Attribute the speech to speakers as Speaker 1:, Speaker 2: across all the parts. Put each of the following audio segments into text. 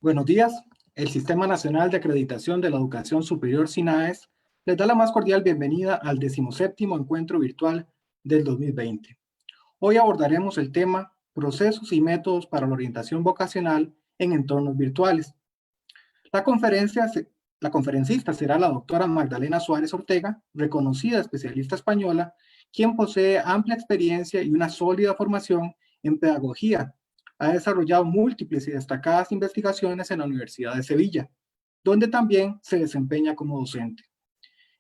Speaker 1: Buenos días. El Sistema Nacional de Acreditación de la Educación Superior SINAES les da la más cordial bienvenida al 17º encuentro virtual del 2020. Hoy abordaremos el tema Procesos y métodos para la orientación vocacional en entornos virtuales. La, conferencia, la conferencista será la doctora Magdalena Suárez Ortega, reconocida especialista española, quien posee amplia experiencia y una sólida formación en pedagogía. Ha desarrollado múltiples y destacadas investigaciones en la Universidad de Sevilla, donde también se desempeña como docente.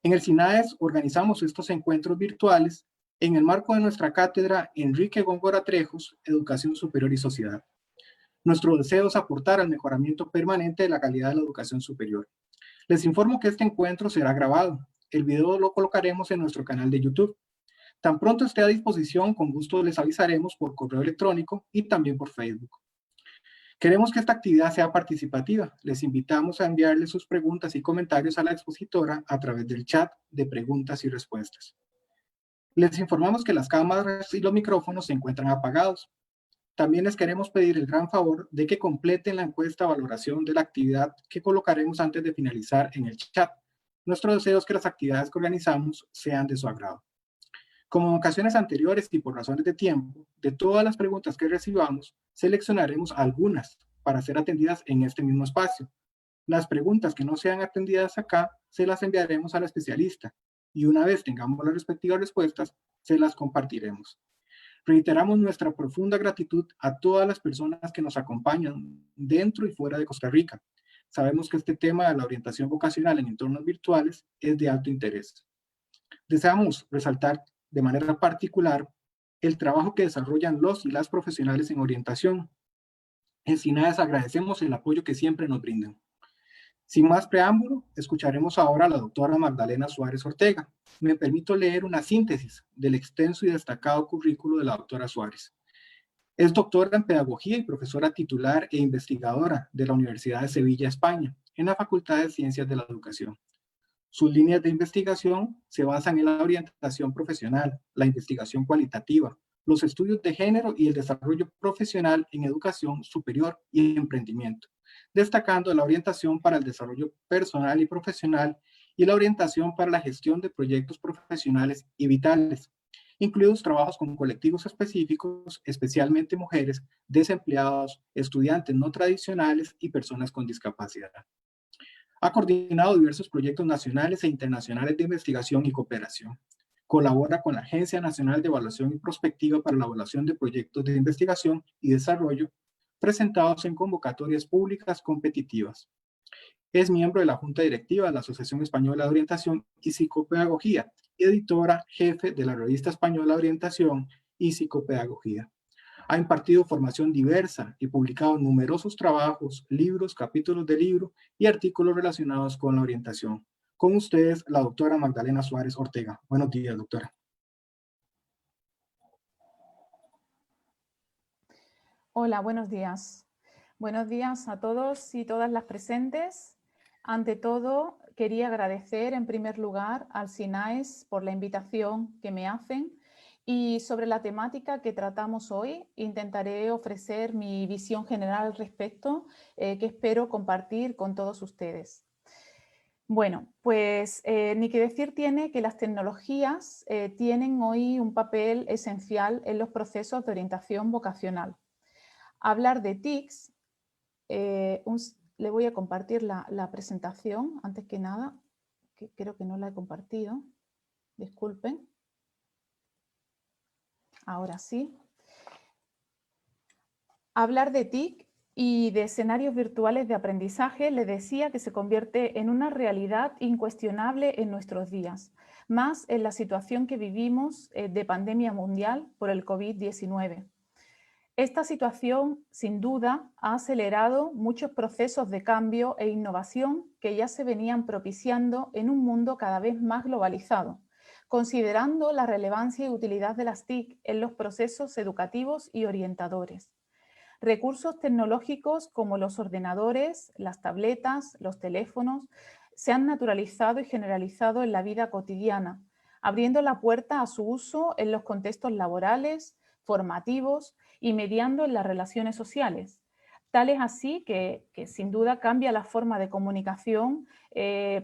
Speaker 1: En el SINAES organizamos estos encuentros virtuales en el marco de nuestra cátedra Enrique Góngora Trejos, Educación Superior y Sociedad. Nuestro deseo es aportar al mejoramiento permanente de la calidad de la educación superior. Les informo que este encuentro será grabado. El video lo colocaremos en nuestro canal de YouTube. Tan pronto esté a disposición, con gusto les avisaremos por correo electrónico y también por Facebook. Queremos que esta actividad sea participativa. Les invitamos a enviarle sus preguntas y comentarios a la expositora a través del chat de preguntas y respuestas. Les informamos que las cámaras y los micrófonos se encuentran apagados. También les queremos pedir el gran favor de que completen la encuesta valoración de la actividad que colocaremos antes de finalizar en el chat. Nuestro deseo es que las actividades que organizamos sean de su agrado. Como en ocasiones anteriores y por razones de tiempo, de todas las preguntas que recibamos, seleccionaremos algunas para ser atendidas en este mismo espacio. Las preguntas que no sean atendidas acá, se las enviaremos al especialista y una vez tengamos las respectivas respuestas, se las compartiremos. Reiteramos nuestra profunda gratitud a todas las personas que nos acompañan dentro y fuera de Costa Rica. Sabemos que este tema de la orientación vocacional en entornos virtuales es de alto interés. Deseamos resaltar de manera particular el trabajo que desarrollan los y las profesionales en orientación. En SINAES agradecemos el apoyo que siempre nos brindan. Sin más preámbulo, escucharemos ahora a la doctora Magdalena Suárez Ortega. Me permito leer una síntesis del extenso y destacado currículo de la doctora Suárez. Es doctora en Pedagogía y profesora titular e investigadora de la Universidad de Sevilla, España, en la Facultad de Ciencias de la Educación. Sus líneas de investigación se basan en la orientación profesional, la investigación cualitativa, los estudios de género y el desarrollo profesional en educación superior y emprendimiento, destacando la orientación para el desarrollo personal y profesional y la orientación para la gestión de proyectos profesionales y vitales, incluidos trabajos con colectivos específicos, especialmente mujeres, desempleados, estudiantes no tradicionales y personas con discapacidad. Ha coordinado diversos proyectos nacionales e internacionales de investigación y cooperación. Colabora con la Agencia Nacional de Evaluación y Prospectiva para la evaluación de proyectos de investigación y desarrollo presentados en convocatorias públicas competitivas. Es miembro de la Junta Directiva de la Asociación Española de Orientación y Psicopedagogía y editora jefe de la Revista Española de Orientación y Psicopedagogía. Ha impartido formación diversa y publicado numerosos trabajos, libros, capítulos de libro y artículos relacionados con la orientación. Con ustedes, la doctora Magdalena Suárez Ortega. Buenos días, doctora.
Speaker 2: Hola, buenos días. Buenos días a todos y todas las presentes. Ante todo, quería agradecer en primer lugar al SINAES por la invitación que me hacen y sobre la temática que tratamos hoy intentaré ofrecer mi visión general al respecto que espero compartir con todos ustedes. Bueno, pues ni que decir tiene que las tecnologías tienen hoy un papel esencial en los procesos de orientación vocacional. Hablar de TICs, le voy a compartir la presentación, antes que nada, que creo que no la he compartido, disculpen. Ahora sí. Hablar de TIC y de escenarios virtuales de aprendizaje, le decía que se convierte en una realidad incuestionable en nuestros días, más en la situación que vivimos de pandemia mundial por el COVID-19. Esta situación, sin duda, ha acelerado muchos procesos de cambio e innovación que ya se venían propiciando en un mundo cada vez más globalizado, considerando la relevancia y utilidad de las TIC en los procesos educativos y orientadores. Recursos tecnológicos como los ordenadores, las tabletas, los teléfonos, se han naturalizado y generalizado en la vida cotidiana, abriendo la puerta a su uso en los contextos laborales, formativos y mediando en las relaciones sociales. Tal es así que sin duda cambia la forma de comunicación,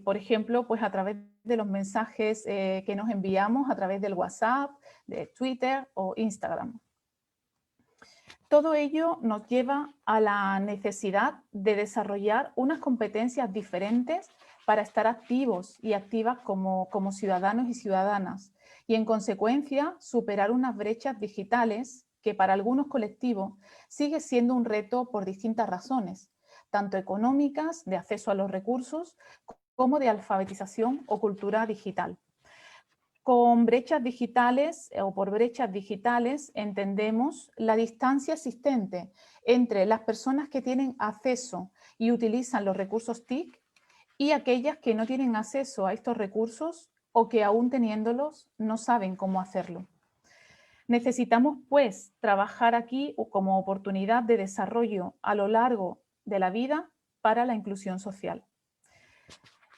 Speaker 2: por ejemplo, pues a través de los mensajes que nos enviamos a través del WhatsApp, de Twitter o Instagram. Todo ello nos lleva a la necesidad de desarrollar unas competencias diferentes para estar activos y activas como ciudadanos y ciudadanas y, en consecuencia, superar unas brechas digitales que para algunos colectivos sigue siendo un reto por distintas razones, tanto económicas, de acceso a los recursos, como de alfabetización o cultura digital. Con brechas digitales o por brechas digitales entendemos la distancia existente entre las personas que tienen acceso y utilizan los recursos TIC y aquellas que no tienen acceso a estos recursos o que aún teniéndolos no saben cómo hacerlo. Necesitamos, pues, trabajar aquí como oportunidad de desarrollo a lo largo de la vida para la inclusión social.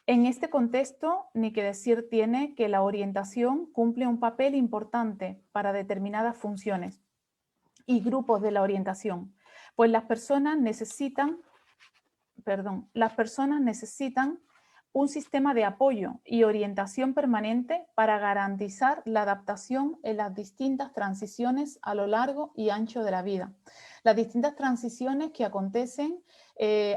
Speaker 2: En este contexto, ni que decir tiene que la orientación cumple un papel importante para determinadas funciones y grupos de la orientación, pues las personas necesitan un sistema de apoyo y orientación permanente para garantizar la adaptación en las distintas transiciones a lo largo y ancho de la vida. Las distintas transiciones que acontecen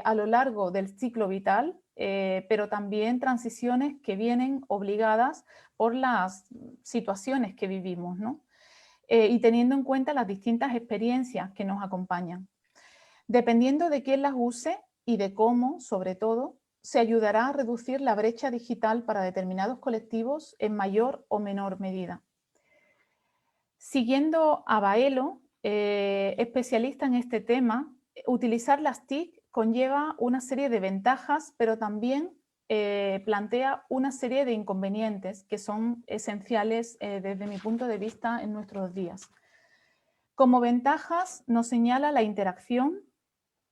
Speaker 2: a lo largo del ciclo vital, pero también transiciones que vienen obligadas por las situaciones que vivimos, ¿no? Y teniendo en cuenta las distintas experiencias que nos acompañan. Dependiendo de quién las use y de cómo, sobre todo, se ayudará a reducir la brecha digital para determinados colectivos en mayor o menor medida. Siguiendo a Baelo, especialista en este tema, utilizar las TIC conlleva una serie de ventajas, pero también plantea una serie de inconvenientes que son esenciales desde mi punto de vista en nuestros días. Como ventajas nos señala la interacción,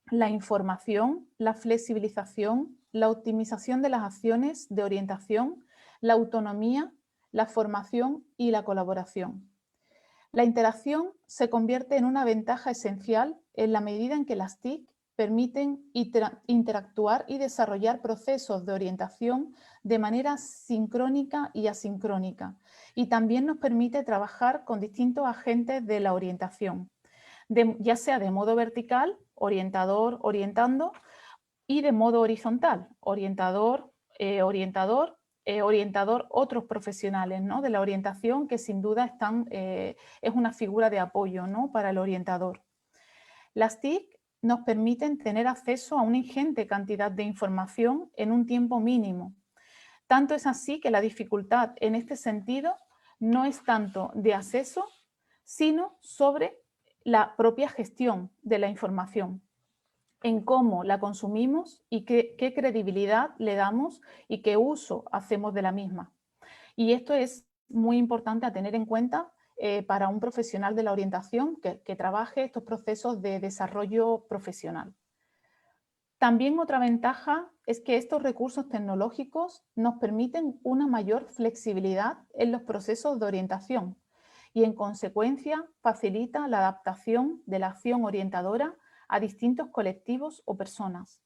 Speaker 2: la información, la flexibilización, la optimización de las acciones de orientación, la autonomía, la formación y la colaboración. La interacción se convierte en una ventaja esencial en la medida en que las TIC permiten interactuar y desarrollar procesos de orientación de manera sincrónica y asincrónica, y también nos permite trabajar con distintos agentes de la orientación, ya sea de modo vertical, orientador, orientando, y de modo horizontal, orientador, orientador, otros profesionales, ¿no?, de la orientación que sin duda es una figura de apoyo, ¿no?, para el orientador. Las TIC nos permiten tener acceso a una ingente cantidad de información en un tiempo mínimo. Tanto es así que la dificultad en este sentido no es tanto de acceso, sino sobre la propia gestión de la información, en cómo la consumimos y qué credibilidad le damos y qué uso hacemos de la misma. Y esto es muy importante a tener en cuenta para un profesional de la orientación que trabaje estos procesos de desarrollo profesional. También otra ventaja es que estos recursos tecnológicos nos permiten una mayor flexibilidad en los procesos de orientación y, en consecuencia, facilita la adaptación de la acción orientadora a distintos colectivos o personas.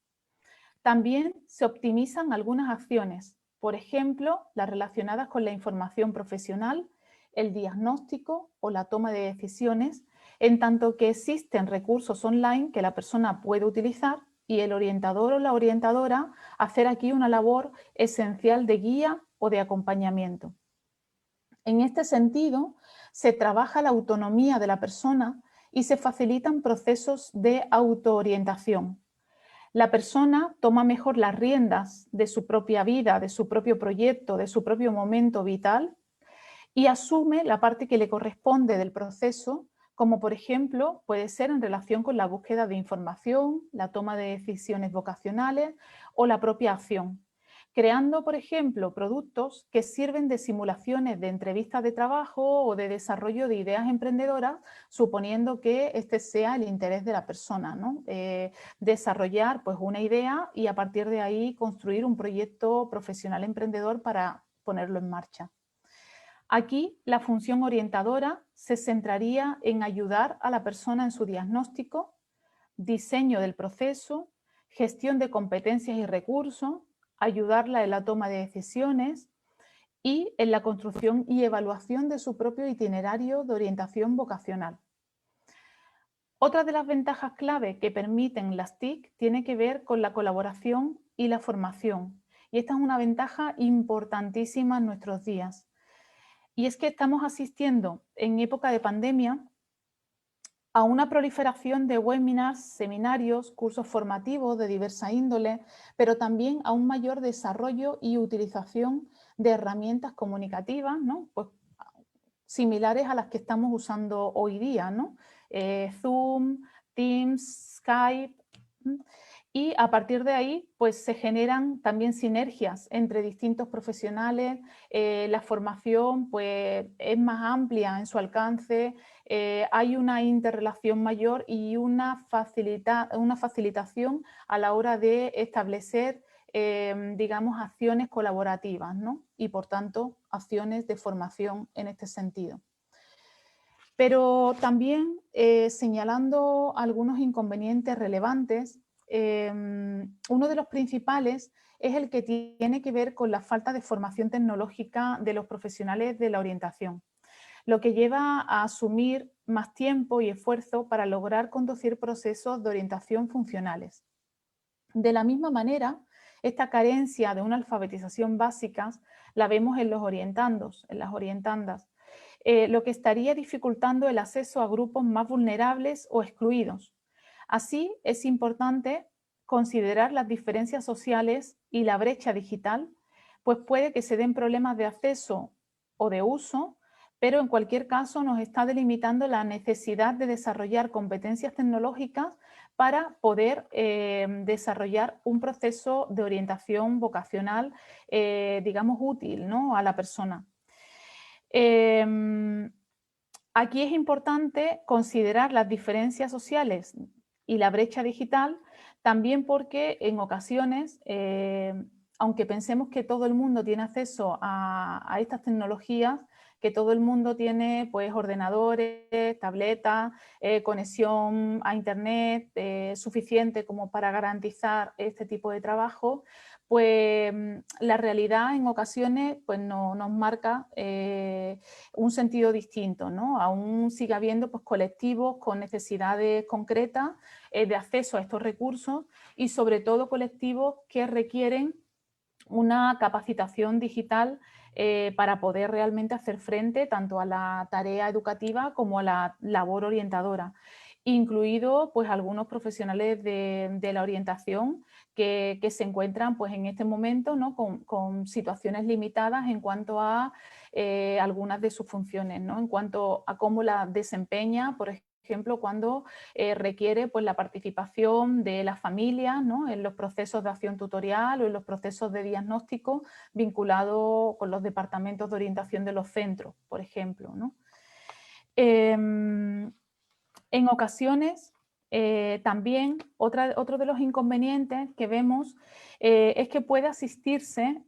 Speaker 2: También se optimizan algunas acciones, por ejemplo, las relacionadas con la información profesional, el diagnóstico o la toma de decisiones, en tanto que existen recursos online que la persona puede utilizar y el orientador o la orientadora hacer aquí una labor esencial de guía o de acompañamiento. En este sentido, se trabaja la autonomía de la persona y se facilitan procesos de autoorientación. La persona toma mejor las riendas de su propia vida, de su propio proyecto, de su propio momento vital y asume la parte que le corresponde del proceso, como por ejemplo puede ser en relación con la búsqueda de información, la toma de decisiones vocacionales o la propia acción, creando, por ejemplo, productos que sirven de simulaciones de entrevistas de trabajo o de desarrollo de ideas emprendedoras, suponiendo que este sea el interés de la persona, ¿no? Desarrollar pues, una idea y a partir de ahí construir un proyecto profesional emprendedor para ponerlo en marcha. Aquí la función orientadora se centraría en ayudar a la persona en su diagnóstico, diseño del proceso, gestión de competencias y recursos, ayudarla en la toma de decisiones y en la construcción y evaluación de su propio itinerario de orientación vocacional. Otra de las ventajas clave que permiten las TIC tiene que ver con la colaboración y la formación. Y esta es una ventaja importantísima en nuestros días. Y es que estamos asistiendo en época de pandemia a una proliferación de webinars, seminarios, cursos formativos de diversa índole, pero también a un mayor desarrollo y utilización de herramientas comunicativas, ¿no? Pues, similares a las que estamos usando hoy día, ¿no? Zoom, Teams, Skype. Y a partir de ahí, pues se generan también sinergias entre distintos profesionales, la formación pues, es más amplia en su alcance, hay una interrelación mayor y una facilitación a la hora de establecer, digamos, acciones colaborativas, ¿no? Y por tanto, acciones de formación en este sentido. Pero también señalando algunos inconvenientes relevantes, uno de los principales es el que tiene que ver con la falta de formación tecnológica de los profesionales de la orientación, lo que lleva a asumir más tiempo y esfuerzo para lograr conducir procesos de orientación funcionales. De la misma manera, esta carencia de una alfabetización básica la vemos en los orientandos, en las orientandas, lo que estaría dificultando el acceso a grupos más vulnerables o excluidos. Así, es importante considerar las diferencias sociales y la brecha digital, pues puede que se den problemas de acceso o de uso, pero en cualquier caso nos está delimitando la necesidad de desarrollar competencias tecnológicas para poder desarrollar un proceso de orientación vocacional, digamos, útil, ¿no?, a la persona. Aquí es importante considerar las diferencias sociales y la brecha digital, también porque en ocasiones, aunque pensemos que todo el mundo tiene acceso a estas tecnologías, que todo el mundo tiene pues, ordenadores, tabletas, conexión a internet suficiente como para garantizar este tipo de trabajo, pues la realidad en ocasiones pues, nos marca un sentido distinto, ¿no? Aún sigue habiendo pues, colectivos con necesidades concretas de acceso a estos recursos y sobre todo colectivos que requieren una capacitación digital para poder realmente hacer frente tanto a la tarea educativa como a la labor orientadora, incluido pues algunos profesionales de la orientación que se encuentran pues en este momento, ¿no?, con situaciones limitadas en cuanto a algunas de sus funciones, ¿no?, en cuanto a cómo la desempeña, por ejemplo, cuando requiere pues, la participación de las familias, ¿no?, en los procesos de acción tutorial o en los procesos de diagnóstico vinculados con los departamentos de orientación de los centros, por ejemplo, ¿no? En ocasiones, también otro de los inconvenientes que vemos es que puede asistirse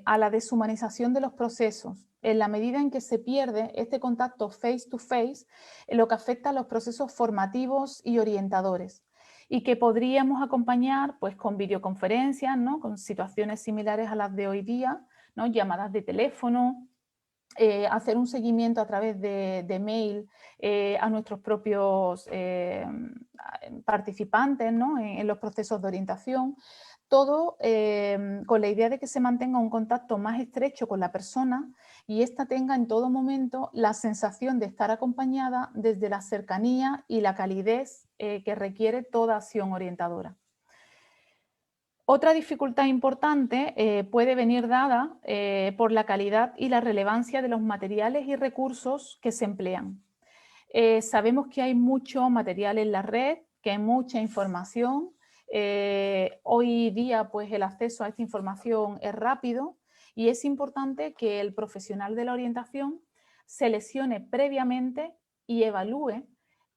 Speaker 2: a la deshumanización de los procesos en la medida en que se pierde este contacto face to face, lo que afecta a los procesos formativos y orientadores, y que podríamos acompañar pues, con videoconferencias, ¿no?, con situaciones similares a las de hoy día, ¿no?, llamadas de teléfono, hacer un seguimiento a través de mail a nuestros propios participantes, ¿no?, en los procesos de orientación, todo con la idea de que se mantenga un contacto más estrecho con la persona y ésta tenga en todo momento la sensación de estar acompañada desde la cercanía y la calidez que requiere toda acción orientadora. Otra dificultad importante puede venir dada por la calidad y la relevancia de los materiales y recursos que se emplean. Sabemos que hay mucho material en la red, que hay mucha información. Hoy día pues, el acceso a esta información es rápido y es importante que el profesional de la orientación seleccione previamente y evalúe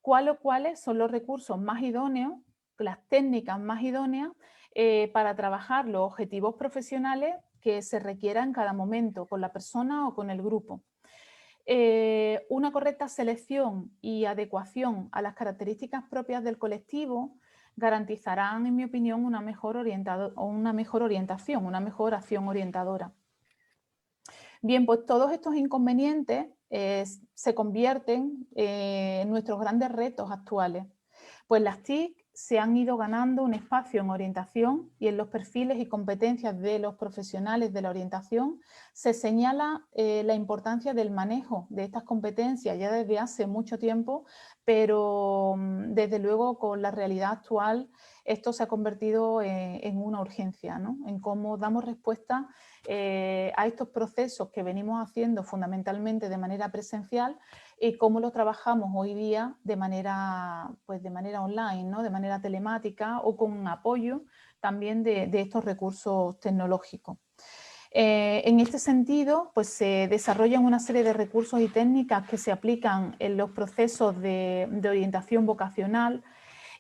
Speaker 2: cuáles son los recursos más idóneos, las técnicas más idóneas para trabajar los objetivos profesionales que se requieran en cada momento con la persona o con el grupo. Una correcta selección y adecuación a las características propias del colectivo garantizarán, en mi opinión, una mejor orientación, una mejor acción orientadora. Bien, pues todos estos inconvenientes se convierten en nuestros grandes retos actuales. Pues las TIC se han ido ganando un espacio en orientación y en los perfiles y competencias de los profesionales de la orientación se señala la importancia del manejo de estas competencias ya desde hace mucho tiempo, pero desde luego con la realidad actual esto se ha convertido en una urgencia, ¿no? En cómo damos respuesta a estos procesos que venimos haciendo fundamentalmente de manera presencial y cómo lo trabajamos hoy día de manera online, ¿no? De manera telemática o con apoyo también de estos recursos tecnológicos. En este sentido, pues se desarrollan una serie de recursos y técnicas que se aplican en los procesos de orientación vocacional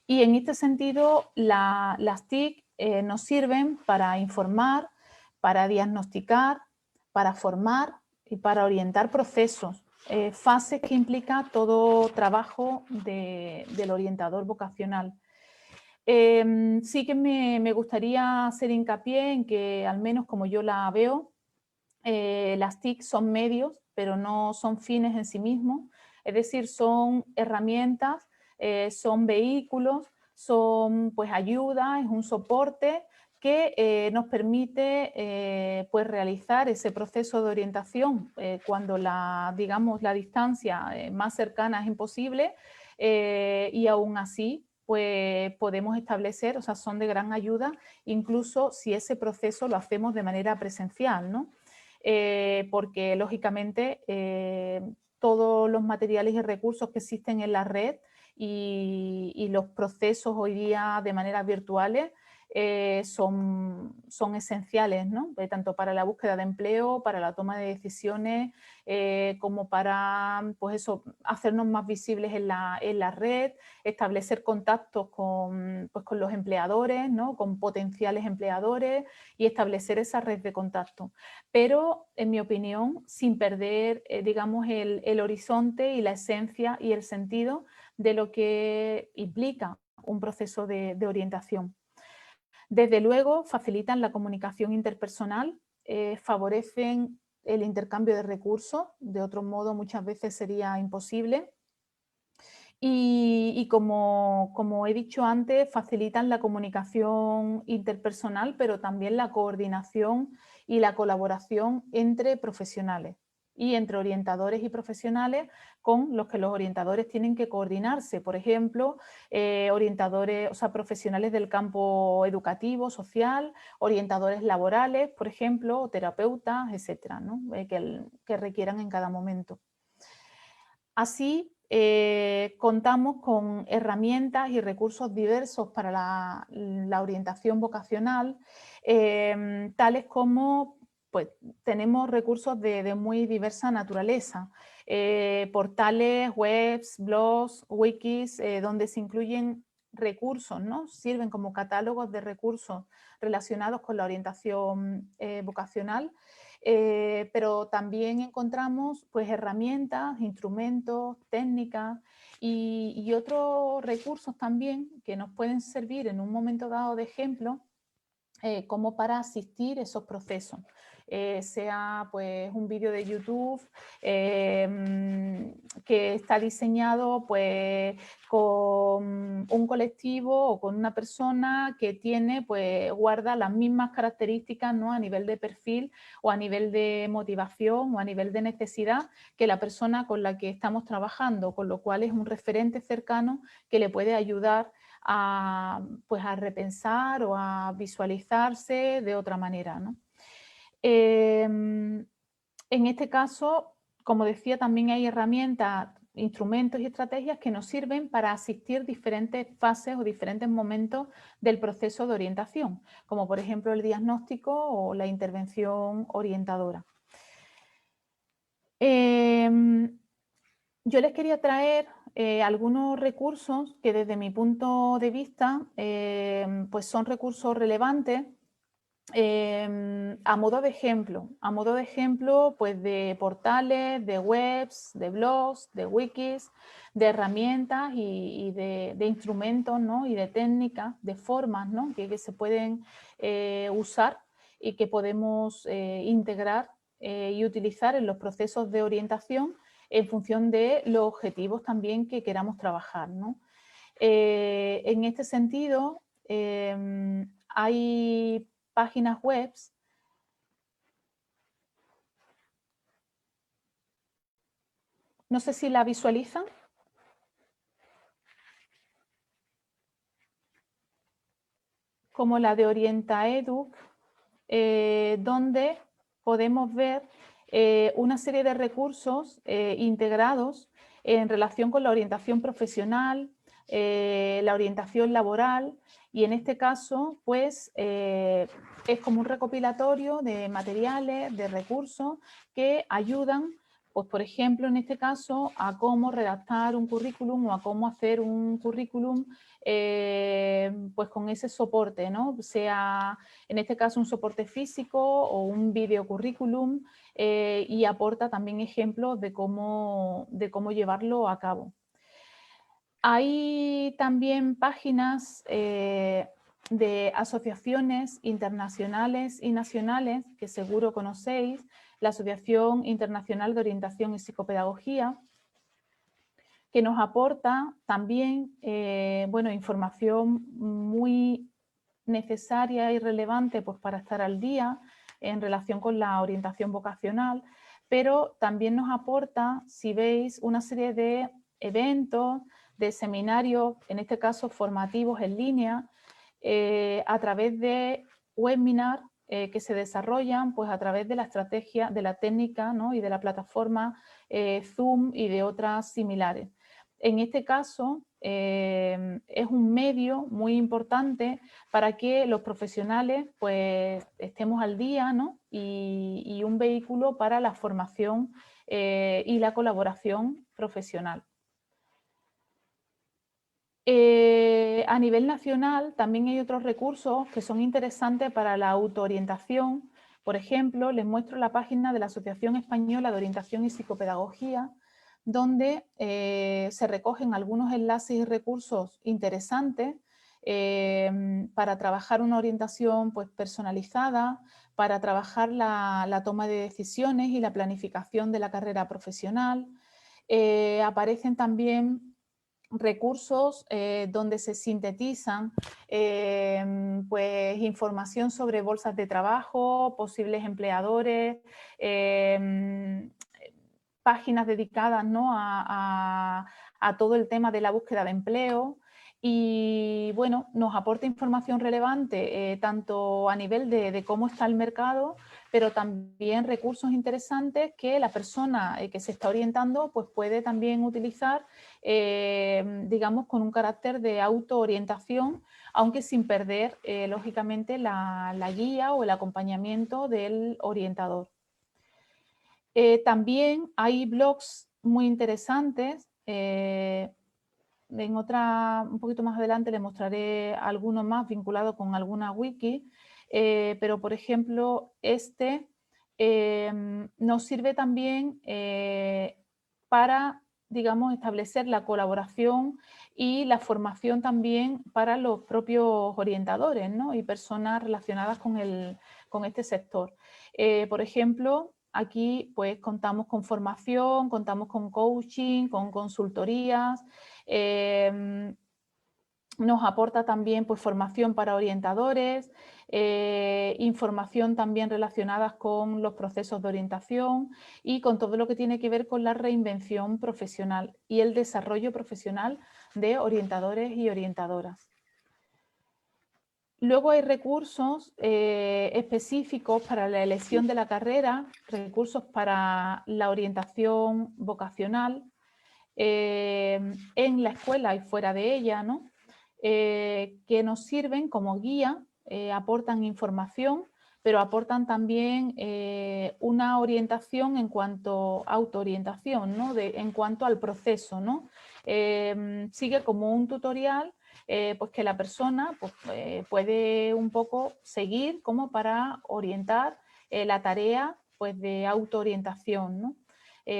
Speaker 2: y en este sentido las TIC nos sirven para informar, para diagnosticar, para formar y para orientar procesos, fases que implica todo trabajo del orientador vocacional. Sí que me gustaría hacer hincapié en que, al menos como yo la veo, las TIC son medios, pero no son fines en sí mismos, es decir, son herramientas, son vehículos, son pues ayuda, es un soporte que nos permite pues realizar ese proceso de orientación cuando la distancia más cercana es imposible y aún así pues podemos establecer, o sea, son de gran ayuda, incluso si ese proceso lo hacemos de manera presencial, ¿no? Porque lógicamente todos los materiales y recursos que existen en la red y los procesos hoy día de manera virtuales son esenciales, ¿no? Tanto para la búsqueda de empleo, para la toma de decisiones, como para pues eso, hacernos más visibles en la red, establecer contactos con los empleadores, ¿no? Con potenciales empleadores y establecer esa red de contacto. Pero, en mi opinión, sin perder, digamos, el horizonte y la esencia y el sentido de lo que implica un proceso de orientación. Desde luego, facilitan la comunicación interpersonal, favorecen el intercambio de recursos, de otro modo muchas veces sería imposible. Y como he dicho antes, facilitan la comunicación interpersonal, pero también la coordinación y la colaboración entre profesionales y entre orientadores y profesionales con los que los orientadores tienen que coordinarse. Por ejemplo, orientadores, o sea, profesionales del campo educativo, social, orientadores laborales, por ejemplo, o terapeutas, etcétera, ¿no? Que requieran en cada momento. Así, contamos con herramientas y recursos diversos para la orientación vocacional, tales como pues, tenemos recursos de muy diversa naturaleza, portales, webs, blogs, wikis, donde se incluyen recursos, ¿no? Sirven como catálogos de recursos relacionados con la orientación vocacional. Pero también encontramos pues, herramientas, instrumentos, técnicas y otros recursos también que nos pueden servir en un momento dado de ejemplo como para asistir a esos procesos. Sea pues un vídeo de YouTube que está diseñado pues con un colectivo o con una persona que tiene pues guarda las mismas características, ¿no? A nivel de perfil o a nivel de motivación o a nivel de necesidad que la persona con la que estamos trabajando, con lo cual es un referente cercano que le puede ayudar pues a repensar o a visualizarse de otra manera, ¿no? En este caso, como decía, también hay herramientas, instrumentos y estrategias que nos sirven para asistir diferentes fases o diferentes momentos del proceso de orientación, como por ejemplo el diagnóstico o la intervención orientadora. Yo les quería traer algunos recursos que desde mi punto de vista pues son recursos relevantes a modo de ejemplo, pues de portales, de webs, de blogs, de wikis, de herramientas y de instrumentos, ¿no? Y de técnicas, de formas, ¿no? que se pueden usar y que podemos integrar y utilizar en los procesos de orientación en función de los objetivos también que queramos trabajar, ¿no? En este sentido, hay páginas web no sé si la visualizan. Como la de OrientaEduc, donde podemos ver una serie de recursos integrados en relación con la orientación profesional, la orientación laboral, y en este caso, pues, es como un recopilatorio de materiales, de recursos que ayudan, pues, por ejemplo, en este caso, a cómo redactar un currículum o a cómo hacer un currículum pues con ese soporte, ¿no? Sea en este caso un soporte físico o un video currículum, y aporta también ejemplos de cómo llevarlo a cabo. Hay también páginas de asociaciones internacionales y nacionales que seguro conocéis, la Asociación Internacional de Orientación y Psicopedagogía, que nos aporta también bueno, información muy necesaria y relevante pues, para estar al día en relación con la orientación vocacional, pero también nos aporta, si veis, una serie de eventos, de seminarios, en este caso formativos en línea, a través de webinars que se desarrollan pues, a través de la estrategia, de la técnica, ¿no? Y de la plataforma Zoom y de otras similares. En este caso, es un medio muy importante para que los profesionales pues, estemos al día, ¿no? y un vehículo para la formación y la colaboración profesional. A nivel nacional también hay otros recursos que son interesantes para la autoorientación. Por ejemplo, les muestro la página de la Asociación Española de Orientación y Psicopedagogía, donde se recogen algunos enlaces y recursos interesantes para trabajar una orientación pues, personalizada, para trabajar la toma de decisiones y la planificación de la carrera profesional. Aparecen también recursos donde se sintetizan pues, información sobre bolsas de trabajo, posibles empleadores, páginas dedicadas, ¿no? a todo el tema de la búsqueda de empleo, y bueno, nos aporta información relevante tanto a nivel de cómo está el mercado, pero también recursos interesantes que la persona que se está orientando pues puede también utilizar, digamos, con un carácter de autoorientación, aunque sin perder, lógicamente, la guía o el acompañamiento del orientador. También hay blogs muy interesantes. Un poquito más adelante les mostraré algunos más vinculados con alguna wiki, pero por ejemplo este nos sirve también para, digamos, establecer la colaboración y la formación también para los propios orientadores, ¿no? Y personas relacionadas con este sector. Por ejemplo, aquí pues contamos con formación, contamos con coaching, con consultorías, nos aporta también pues, formación para orientadores, información también relacionada con los procesos de orientación y con todo lo que tiene que ver con la reinvención profesional y el desarrollo profesional de orientadores y orientadoras. Luego hay recursos específicos para la elección de la carrera, recursos para la orientación vocacional en la escuela y fuera de ella, ¿no? Que nos sirven como guía, aportan información, pero aportan también una orientación en cuanto a autoorientación, ¿no? En cuanto al proceso, ¿no? Sigue como un tutorial pues que la persona pues, puede un poco seguir como para orientar la tarea pues, de autoorientación, ¿no?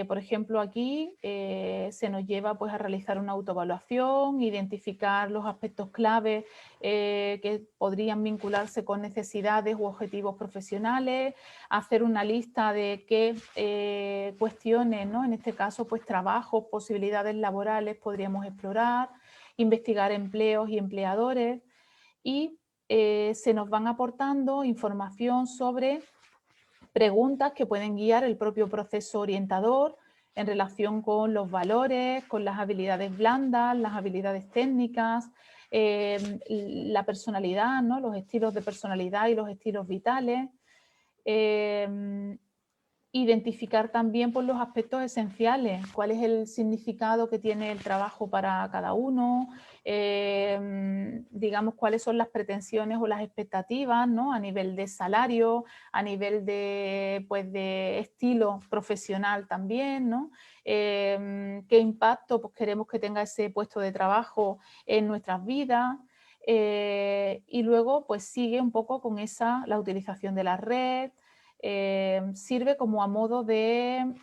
Speaker 2: Por ejemplo, aquí se nos lleva pues, a realizar una autoevaluación, identificar los aspectos clave que podrían vincularse con necesidades u objetivos profesionales, hacer una lista de qué cuestiones, ¿no? En este caso, pues trabajos, posibilidades laborales podríamos explorar, investigar empleos y empleadores y se nos van aportando información sobre preguntas que pueden guiar el propio proceso orientador en relación con los valores, con las habilidades blandas, las habilidades técnicas, la personalidad, ¿no? Los estilos de personalidad y los estilos vitales. Identificar también por los aspectos esenciales, cuál es el significado que tiene el trabajo para cada uno, digamos cuáles son las pretensiones o las expectativas, ¿no? A nivel de salario, a nivel de, pues, de estilo profesional también, ¿no? Qué impacto pues, queremos que tenga ese puesto de trabajo en nuestras vidas. Y luego pues sigue un poco con la utilización de la red. Sirve como a modo de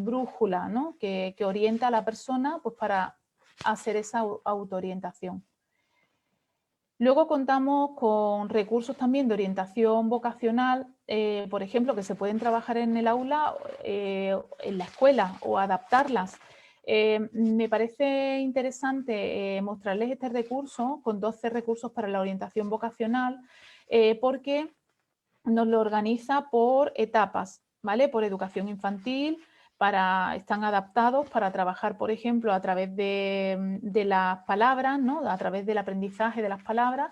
Speaker 2: brújula, ¿no? que orienta a la persona pues, para hacer esa autoorientación. Luego contamos con recursos también de orientación vocacional, por ejemplo, que se pueden trabajar en el aula, en la escuela o adaptarlas. Me parece interesante mostrarles este recurso con 12 recursos para la orientación vocacional porque nos lo organiza por etapas, ¿vale? Por educación infantil, están adaptados para trabajar, por ejemplo, a través de las palabras, ¿no? A través del aprendizaje de las palabras,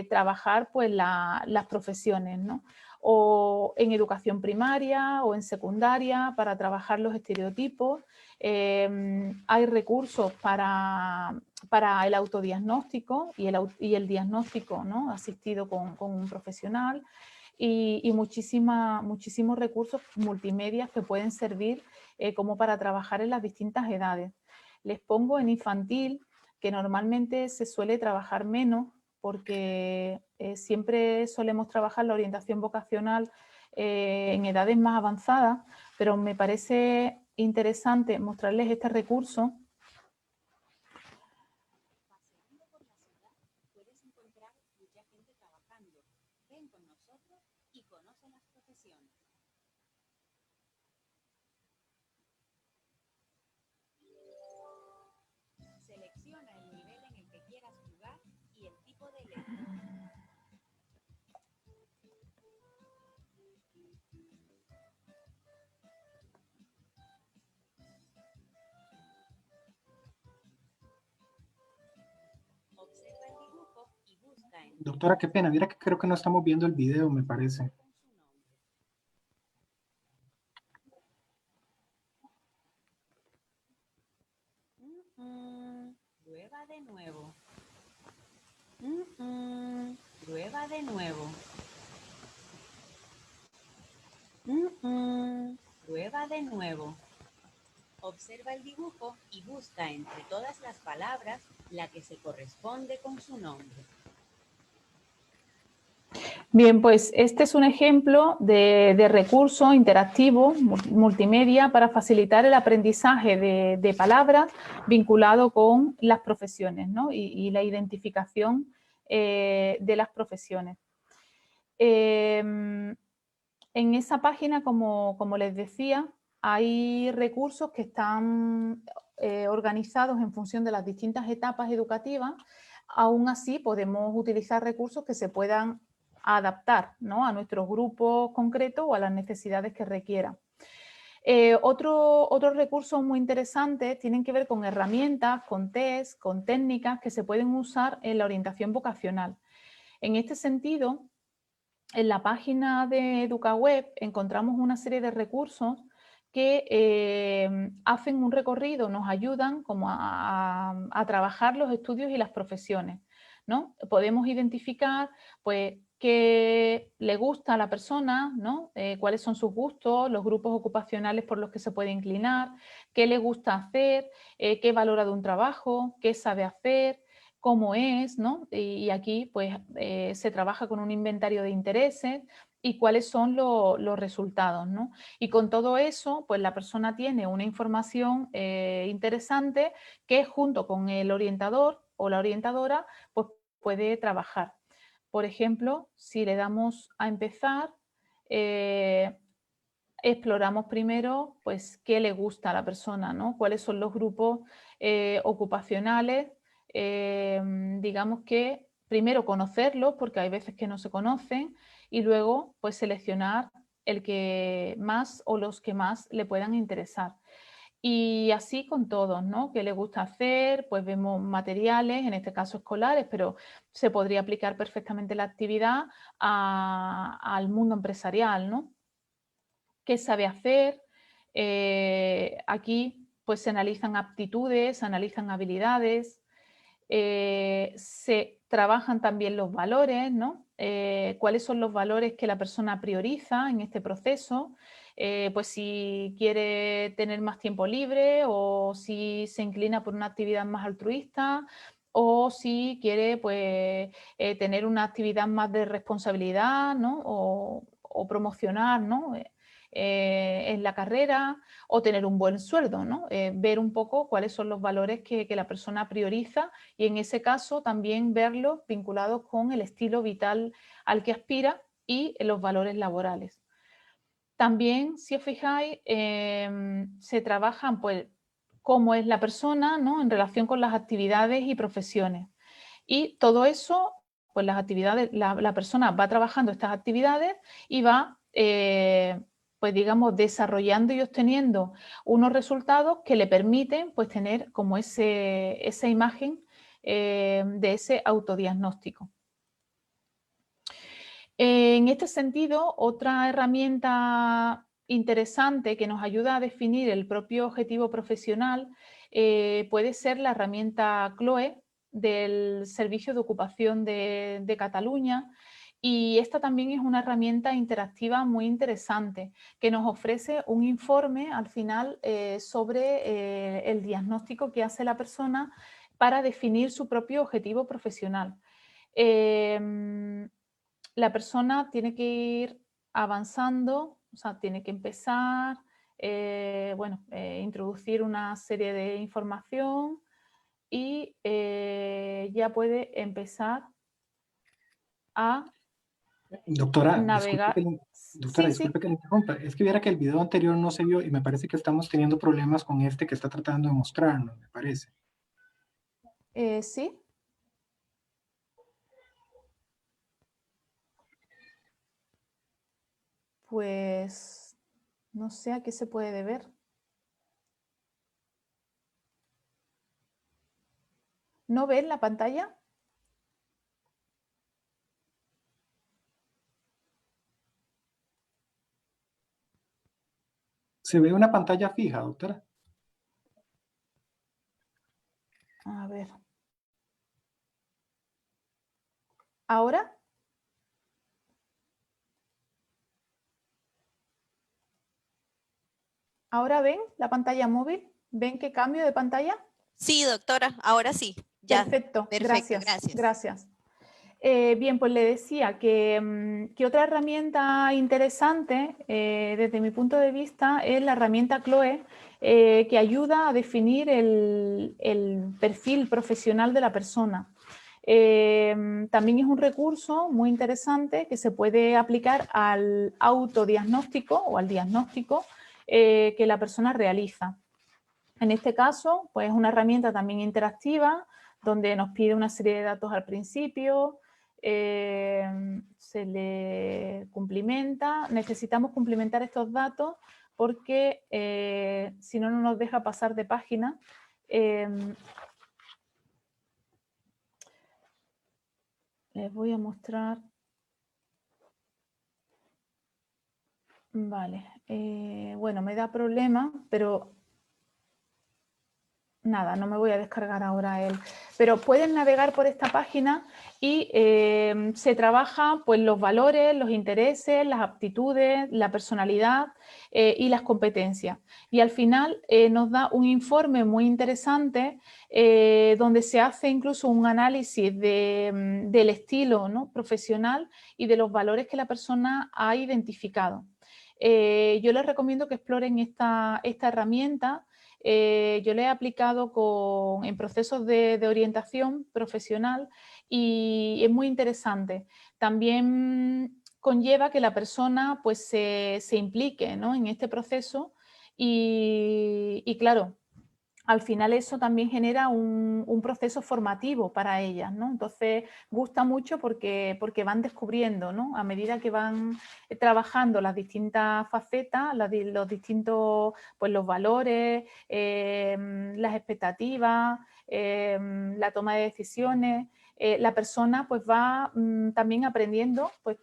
Speaker 2: trabajar pues las profesiones, ¿no? O en educación primaria o en secundaria para trabajar los estereotipos. Hay recursos para el autodiagnóstico y el diagnóstico, ¿no? Asistido con un profesional. Y muchísimos recursos multimedia que pueden servir como para trabajar en las distintas edades. Les pongo en infantil, que normalmente se suele trabajar menos porque siempre solemos trabajar la orientación vocacional en edades más avanzadas, pero me parece interesante mostrarles este recurso.
Speaker 3: Puedes encontrar mucha gente trabajando. Ven con nosotros y conoce las profesiones. Selecciona el nivel en el que quieras jugar y el tipo de elenco. Observa el dibujo y busca en...
Speaker 1: Doctora, qué pena, mira que creo que no estamos viendo el video, me parece.
Speaker 3: Prueba de nuevo. Prueba de nuevo. Prueba de nuevo. Observa el dibujo y busca entre todas las palabras la que se corresponde con su nombre.
Speaker 2: Bien, pues este es un ejemplo de recurso interactivo multimedia para facilitar el aprendizaje de palabras vinculado con las profesiones, ¿no? y la identificación de las profesiones. En esa página, como les decía, hay recursos que están organizados en función de las distintas etapas educativas. Aún así, podemos utilizar recursos que se puedan adaptar, ¿no? A nuestros grupos concretos o a las necesidades que requieran. Otros recursos muy interesantes tienen que ver con herramientas, con test, con técnicas que se pueden usar en la orientación vocacional. En este sentido, en la página de EducaWeb encontramos una serie de recursos que hacen un recorrido, nos ayudan como a trabajar los estudios y las profesiones, ¿no? Podemos identificar pues, qué le gusta a la persona, ¿no? Cuáles son sus gustos, los grupos ocupacionales por los que se puede inclinar, qué le gusta hacer, qué valora de un trabajo, qué sabe hacer, cómo es, ¿no? Y aquí pues se trabaja con un inventario de intereses y cuáles son los resultados, ¿no? Y con todo eso, pues la persona tiene una información interesante que junto con el orientador o la orientadora, pues puede trabajar. Por ejemplo, si le damos a empezar, exploramos primero pues qué le gusta a la persona, ¿no? Cuáles son los grupos ocupacionales, digamos que primero conocerlos porque hay veces que no se conocen y luego pues seleccionar el que más o los que más le puedan interesar. Y así con todos, ¿no? ¿Qué le gusta hacer? Pues vemos materiales, en este caso escolares, pero se podría aplicar perfectamente la actividad al mundo empresarial, ¿no? ¿Qué sabe hacer? Aquí pues se analizan aptitudes, se analizan habilidades, se trabajan también los valores, ¿no? ¿Cuáles son los valores que la persona prioriza en este proceso? Pues si quiere tener más tiempo libre o si se inclina por una actividad más altruista o si quiere pues, tener una actividad más de responsabilidad, ¿no? O promocionar, ¿no? En la carrera o tener un buen sueldo, ¿no? Ver un poco cuáles son los valores que la persona prioriza y en ese caso también verlos vinculados con el estilo vital al que aspira y los valores laborales. También, si os fijáis, se trabajan pues cómo es la persona, ¿no? En relación con las actividades y profesiones. Y todo eso, pues las actividades, la persona va trabajando estas actividades y va, pues digamos, desarrollando y obteniendo unos resultados que le permiten pues tener como esa imagen de ese autodiagnóstico. En este sentido, otra herramienta interesante que nos ayuda a definir el propio objetivo profesional puede ser la herramienta CLOE del Servicio de Ocupación de Cataluña, y esta también es una herramienta interactiva muy interesante que nos ofrece un informe al final sobre el diagnóstico que hace la persona para definir su propio objetivo profesional. La persona tiene que ir avanzando, o sea, tiene que empezar, introducir una serie de información y ya puede empezar a
Speaker 1: Doctora,
Speaker 2: navegar.
Speaker 1: doctora,
Speaker 2: Sí, sí,
Speaker 1: disculpe que le interrumpa. Es que viera que el video anterior no se vio y me parece que estamos teniendo problemas con este que está tratando de mostrarnos, me parece.
Speaker 2: sí. Pues no sé a qué se puede deber. ¿No ven la pantalla?
Speaker 1: ¿Se ve una pantalla fija, doctora?
Speaker 2: A ver. ¿Ahora? ¿Ahora ven la pantalla móvil? ¿Ven qué cambio de pantalla?
Speaker 4: Sí, doctora, ahora sí. Ya.
Speaker 2: Perfecto,
Speaker 4: Perfecto,
Speaker 2: gracias.
Speaker 4: gracias.
Speaker 2: Gracias. Bien, pues le decía que otra herramienta interesante desde mi punto de vista es la herramienta CLOE, que ayuda a definir el perfil profesional de la persona. También es un recurso muy interesante que se puede aplicar al autodiagnóstico o al diagnóstico que la persona realiza. En este caso, pues es una herramienta también interactiva donde nos pide una serie de datos al principio, se le cumplimenta. Necesitamos cumplimentar estos datos porque si no, no nos deja pasar de página. Les voy a mostrar. Vale, bueno, me da problema, pero nada, no me voy a descargar ahora él. Pero pueden navegar por esta página y se trabaja pues, los valores, los intereses, las aptitudes, la personalidad y las competencias. Y al final nos da un informe muy interesante donde se hace incluso un análisis del estilo, ¿no?, profesional y de los valores que la persona ha identificado. Yo les recomiendo que exploren esta herramienta. Yo la he aplicado en procesos de orientación profesional y es muy interesante. También conlleva que la persona pues, se implique, ¿no?, en este proceso y claro, al final eso también genera un proceso formativo para ellas, ¿no? Entonces gusta mucho porque van descubriendo, ¿no?, a medida que van trabajando las distintas facetas, los distintos, pues los valores, las expectativas, la toma de decisiones, la persona pues va también aprendiendo pues,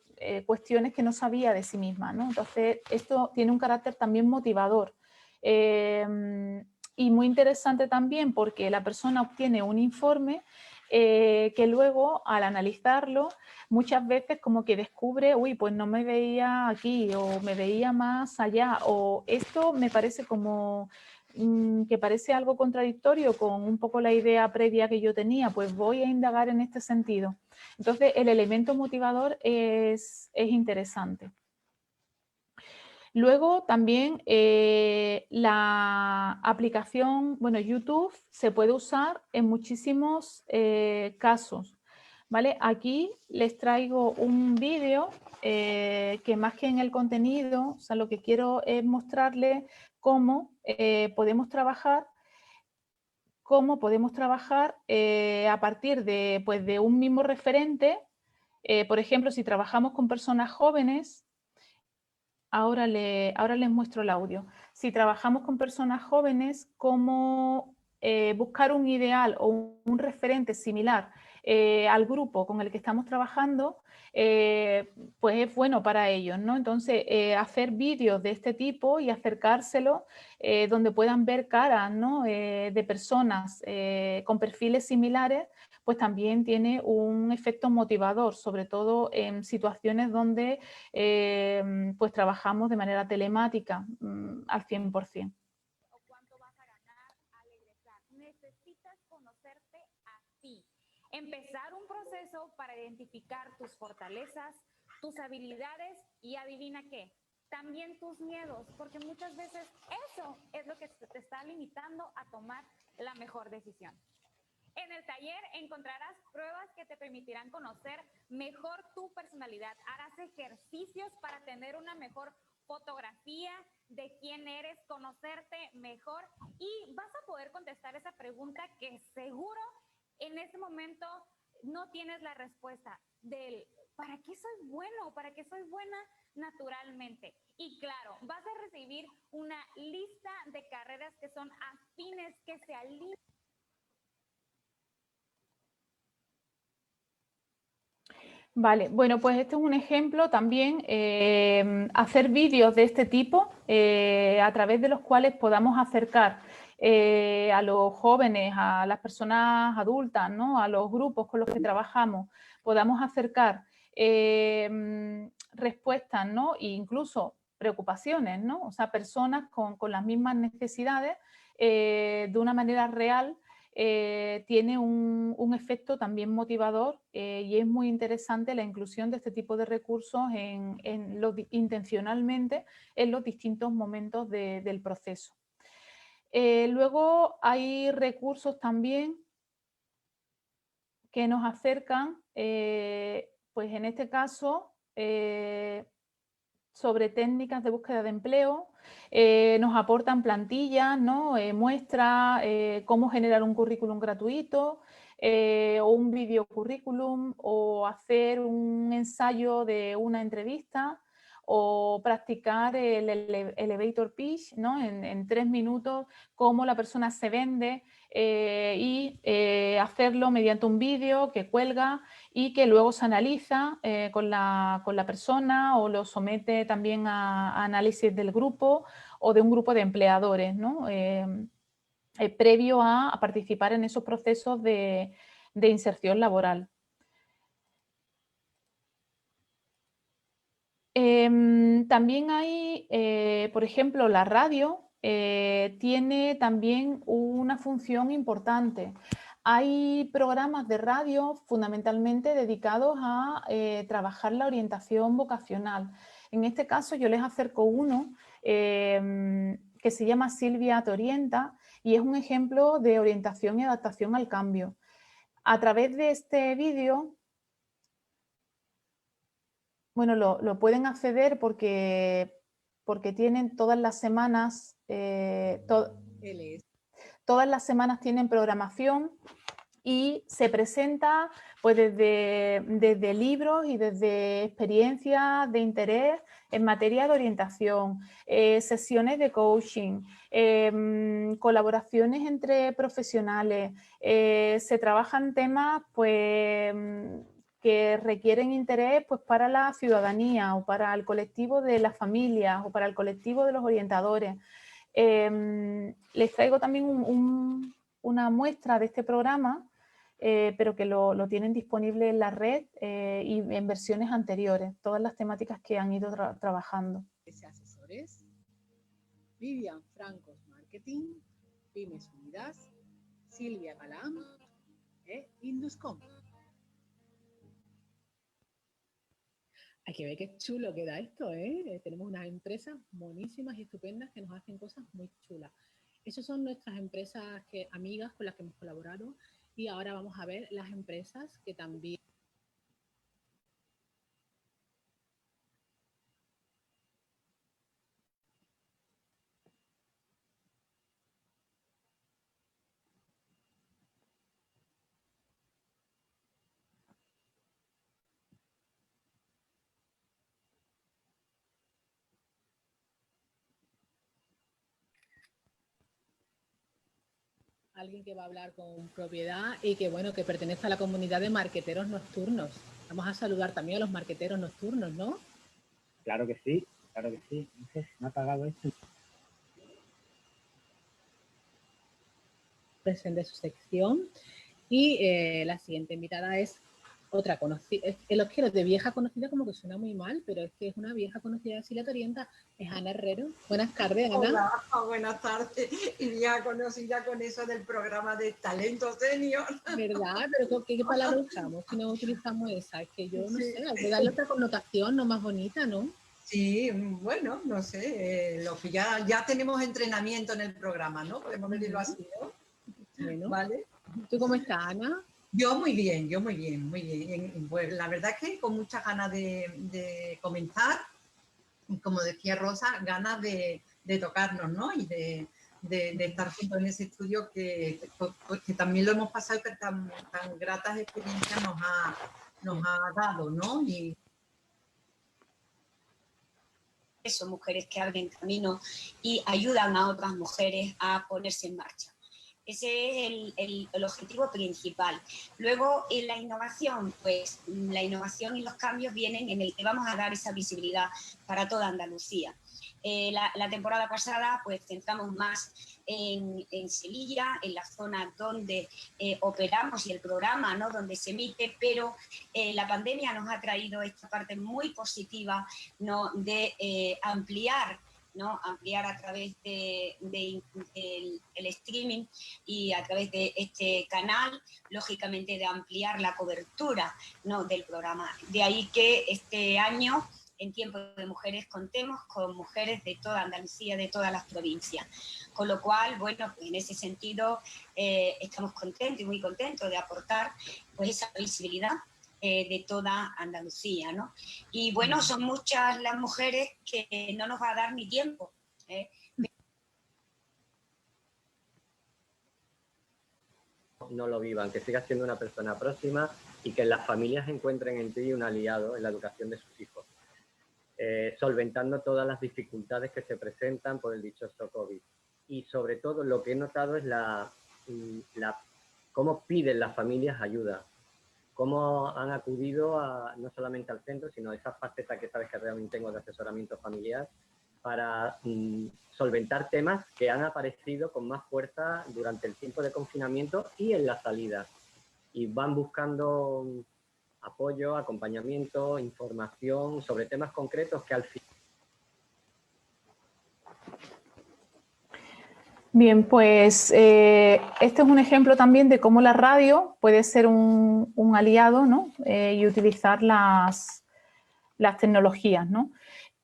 Speaker 2: cuestiones que no sabía de sí misma, ¿no? Entonces esto tiene un carácter también motivador. Y muy interesante también porque la persona obtiene un informe que luego al analizarlo muchas veces como que descubre, uy, pues no me veía aquí o me veía más allá o esto me parece como que parece algo contradictorio con un poco la idea previa que yo tenía, pues voy a indagar en este sentido. Entonces el elemento motivador es interesante. Luego también la aplicación, bueno, YouTube se puede usar en muchísimos casos, ¿vale? Aquí les traigo un vídeo que más que en el contenido, o sea, lo que quiero es mostrarles cómo podemos trabajar a partir de, pues, de un mismo referente. Por ejemplo, si trabajamos con personas jóvenes, ahora les muestro el audio. Si trabajamos con personas jóvenes, cómo buscar un ideal o un referente similar al grupo con el que estamos trabajando, pues es bueno para ellos, ¿no? Entonces, hacer vídeos de este tipo y acercárselo donde puedan ver caras, ¿no?, de personas con perfiles similares, pues también tiene un efecto motivador, sobre todo en situaciones donde pues trabajamos de manera telemática al 100%.
Speaker 5: O cuánto vas a ganar al egresar. Necesitas conocerte a ti. Empezar un proceso para identificar tus fortalezas, tus habilidades y adivina qué, también tus miedos, porque muchas veces eso es lo que te está limitando a tomar la mejor decisión. En el taller encontrarás pruebas que te permitirán conocer mejor tu personalidad. Harás ejercicios para tener una mejor fotografía de quién eres, conocerte mejor y vas a poder contestar esa pregunta que seguro en este momento no tienes la respuesta del ¿para qué soy bueno? ¿Para qué soy buena naturalmente? Y claro, vas a recibir una lista de carreras que son afines, que se alinean.
Speaker 2: Vale, bueno, pues este es un ejemplo también, hacer vídeos de este tipo a través de los cuales podamos acercar a los jóvenes, a las personas adultas, ¿no?, a los grupos con los que trabajamos, podamos acercar respuestas, ¿no?, e incluso preocupaciones, ¿no?, o sea, personas con las mismas necesidades de una manera real. Tiene un efecto también motivador y es muy interesante la inclusión de este tipo de recursos intencionalmente en los distintos momentos del proceso. Luego hay recursos también que nos acercan, pues en este caso, sobre técnicas de búsqueda de empleo, nos aportan plantillas, ¿no?, muestras, cómo generar un currículum gratuito o un video currículum o hacer un ensayo de una entrevista o practicar el elevator pitch, ¿no?, en 3 minutos, cómo la persona se vende y hacerlo mediante un vídeo que cuelga y que luego se analiza con la persona o lo somete también a análisis del grupo o de un grupo de empleadores, ¿no? previo a participar en esos procesos de inserción laboral. También hay, por ejemplo, la radio tiene también una función importante. Hay programas de radio fundamentalmente dedicados a trabajar la orientación vocacional. En este caso yo les acerco uno que se llama Silvia Te Orienta y es un ejemplo de orientación y adaptación al cambio. A través de este vídeo, bueno, lo pueden acceder porque tienen todas las semanas, todas las semanas tienen programación y se presenta pues desde libros y desde experiencias de interés en materia de orientación, sesiones de coaching, colaboraciones entre profesionales, se trabajan temas pues que requieren interés pues, para la ciudadanía o para el colectivo de las familias o para el colectivo de los orientadores. Les traigo también una muestra de este programa, pero que lo tienen disponible en la red y en versiones anteriores, todas las temáticas que han ido trabajando.
Speaker 6: Asesores, Vivian Francos Marketing, Pymes Unidas, Silvia Galán e Induscom. Hay que ver qué chulo queda esto, ¿eh? Tenemos unas empresas monísimas y estupendas que nos hacen cosas muy chulas. Esas son nuestras empresas amigas con las que hemos colaborado y ahora vamos a ver las empresas que también... Alguien que va a hablar con propiedad y que, bueno, que pertenece a la comunidad de marqueteros nocturnos. Vamos a saludar también a los marqueteros nocturnos, ¿no?
Speaker 7: Claro que sí, claro que sí. No sé, me ha apagado esto.
Speaker 6: De su sección. Y la siguiente invitada es otra conocida, los quiero de vieja conocida, como que suena muy mal, pero es que es una vieja conocida de Silvia Te Orienta, es Ana Herrero. Buenas tardes, Ana.
Speaker 8: Hola, buenas tardes. Y vieja conocida con eso del programa de talento senior.
Speaker 6: ¿Verdad? Pero ¿qué palabra usamos si no utilizamos esa? Es que yo no sé, hay que darle otra connotación, no más bonita, ¿no?
Speaker 8: Sí, bueno, no sé, lo que ya tenemos entrenamiento en el programa, ¿no? Podemos decirlo así, ¿no?
Speaker 6: Bueno,
Speaker 8: ¿vale?
Speaker 6: ¿Tú cómo estás, Ana?
Speaker 8: Yo muy bien, muy bien. Pues la verdad es que con muchas ganas de comenzar, como decía Rosa, ganas de tocarnos, ¿no? Y de estar juntos en ese estudio que también lo hemos pasado, que tan gratas experiencias nos ha dado, ¿no? Y
Speaker 3: son mujeres que abren camino y ayudan a otras mujeres a ponerse en marcha. Ese es el objetivo principal. Luego, en la innovación, pues la innovación y los cambios vienen en el que vamos a dar esa visibilidad para toda Andalucía. La temporada pasada, pues centramos más en Sevilla, en la zona donde operamos y el programa, ¿no?, donde se emite, pero la pandemia nos ha traído esta parte muy positiva, ¿no?, de ampliar, ¿no?, ampliar a través del streaming y a través de este canal, lógicamente de ampliar la cobertura, ¿no?, del programa. De ahí que este año, en Tiempo de Mujeres, contemos con mujeres de toda Andalucía, de todas las provincias. Con lo cual, bueno, pues en ese sentido estamos contentos y muy contentos de aportar pues esa visibilidad de toda Andalucía, ¿no? Y bueno, son muchas las mujeres que no nos va a dar ni tiempo.
Speaker 7: No lo vivan, que sigas siendo una persona próxima y que las familias encuentren en ti un aliado en la educación de sus hijos, solventando todas las dificultades que se presentan por el dichoso COVID. Y sobre todo lo que he notado es cómo piden las familias ayuda, cómo han acudido no solamente al centro, sino a esa faceta que sabes que realmente tengo de asesoramiento familiar, para solventar temas que han aparecido con más fuerza durante el tiempo de confinamiento y en la salida. Y van buscando apoyo, acompañamiento, información sobre temas concretos que al final...
Speaker 2: Bien, pues este es un ejemplo también de cómo la radio puede ser un aliado, ¿no? Y utilizar las tecnologías, ¿no?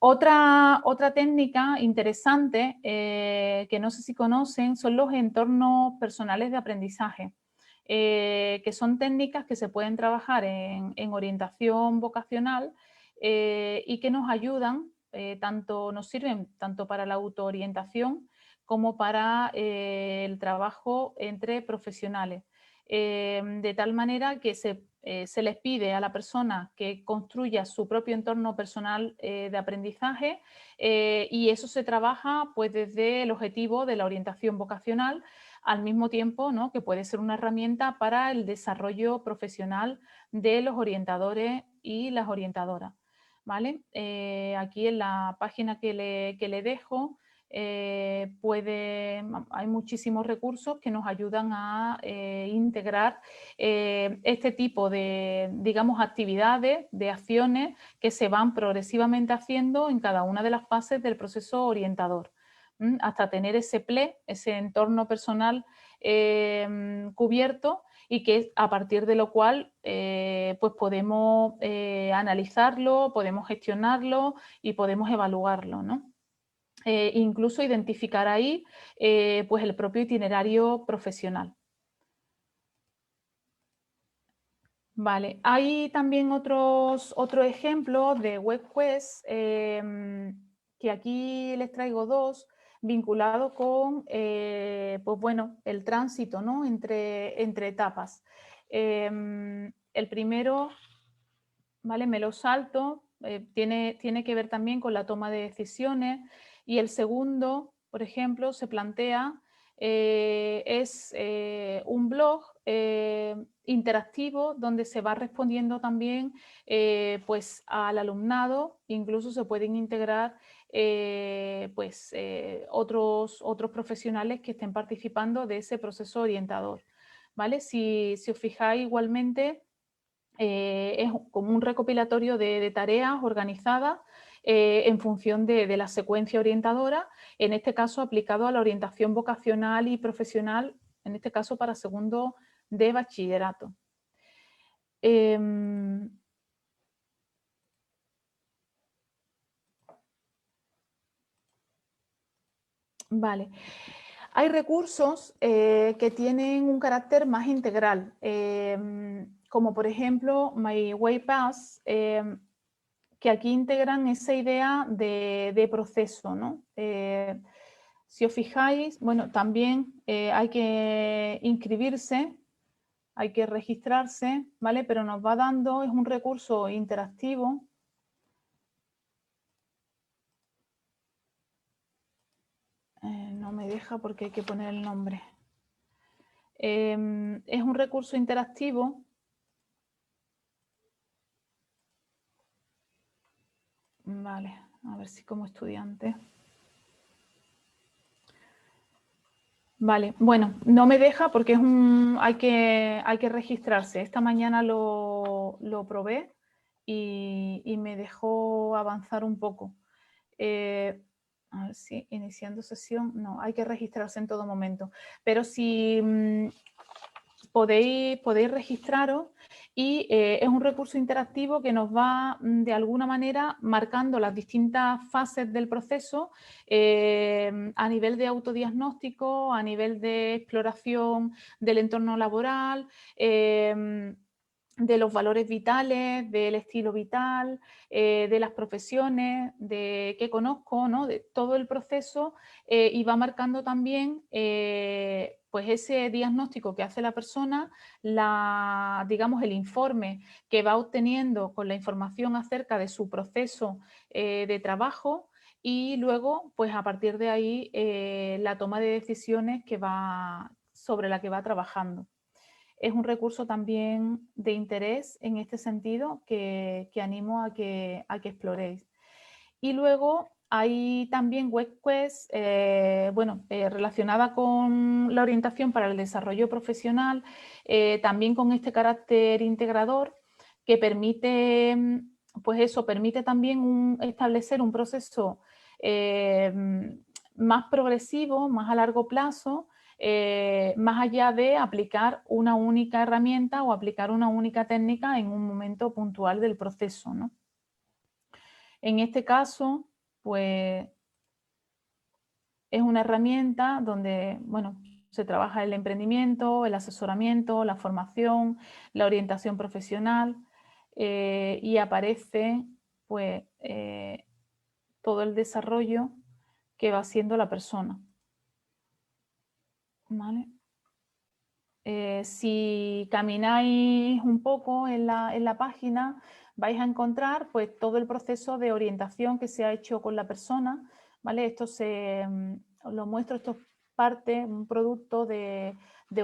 Speaker 2: Otra técnica interesante que no sé si conocen son los entornos personales de aprendizaje, que son técnicas que se pueden trabajar en orientación vocacional y que nos ayudan, nos sirven tanto para la autoorientación como para el trabajo entre profesionales, de tal manera que se les pide a la persona que construya su propio entorno personal de aprendizaje y eso se trabaja pues desde el objetivo de la orientación vocacional, al mismo tiempo, ¿no?, que puede ser una herramienta para el desarrollo profesional de los orientadores y las orientadoras, ¿vale? Aquí en la página que le dejo hay muchísimos recursos que nos ayudan a integrar este tipo de, digamos, actividades, de acciones que se van progresivamente haciendo en cada una de las fases del proceso orientador, hasta tener ese PLE, ese entorno personal cubierto, y que a partir de lo cual pues podemos analizarlo, podemos gestionarlo y podemos evaluarlo, ¿no? Incluso identificar ahí pues el propio itinerario profesional. Vale, hay también otros ejemplos de WebQuest que aquí les traigo dos, vinculados con pues bueno, el tránsito, ¿no?, entre etapas. El primero, ¿vale?, me lo salto, tiene que ver también con la toma de decisiones, y el segundo, por ejemplo, se plantea, es un blog interactivo donde se va respondiendo también pues al alumnado, incluso se pueden integrar otros profesionales que estén participando de ese proceso orientador, ¿vale? Si os fijáis, igualmente es como un recopilatorio de tareas organizadas en función de la secuencia orientadora, en este caso aplicado a la orientación vocacional y profesional, en este caso para segundo de bachillerato. Vale. Hay recursos que tienen un carácter más integral, como por ejemplo MyWayPass, que aquí integran esa idea de proceso, ¿no? Si os fijáis, bueno, también hay que inscribirse, hay que registrarse, ¿vale? Pero nos va dando, es un recurso interactivo. No me deja porque hay que poner el nombre. Es un recurso interactivo. Vale, a ver si como estudiante. Vale, bueno, no me deja porque hay que registrarse. Esta mañana lo probé y me dejó avanzar un poco. A ver si iniciando sesión, no, hay que registrarse en todo momento. Pero si podéis registraros, y es un recurso interactivo que nos va de alguna manera marcando las distintas fases del proceso a nivel de autodiagnóstico, a nivel de exploración del entorno laboral, de los valores vitales, del estilo vital, de las profesiones, de qué conozco, ¿no?, de todo el proceso, y va marcando también pues ese diagnóstico que hace la persona, digamos, el informe que va obteniendo con la información acerca de su proceso de trabajo, y luego, pues a partir de ahí, la toma de decisiones sobre la que va trabajando. Es un recurso también de interés en este sentido que animo a que exploréis. Y luego hay también webquests relacionada con la orientación para el desarrollo profesional, también con este carácter integrador que permite, permite también establecer un proceso más progresivo, más a largo plazo, más allá de aplicar una única herramienta o aplicar una única técnica en un momento puntual del proceso, ¿no? En este caso, pues es una herramienta donde, bueno, se trabaja el emprendimiento, el asesoramiento, la formación, la orientación profesional y aparece, pues, todo el desarrollo que va haciendo la persona. ¿Vale? Si camináis un poco en la página, vais a encontrar pues, todo el proceso de orientación que se ha hecho con la persona, ¿vale? Esto os lo muestro, esto es parte, un producto de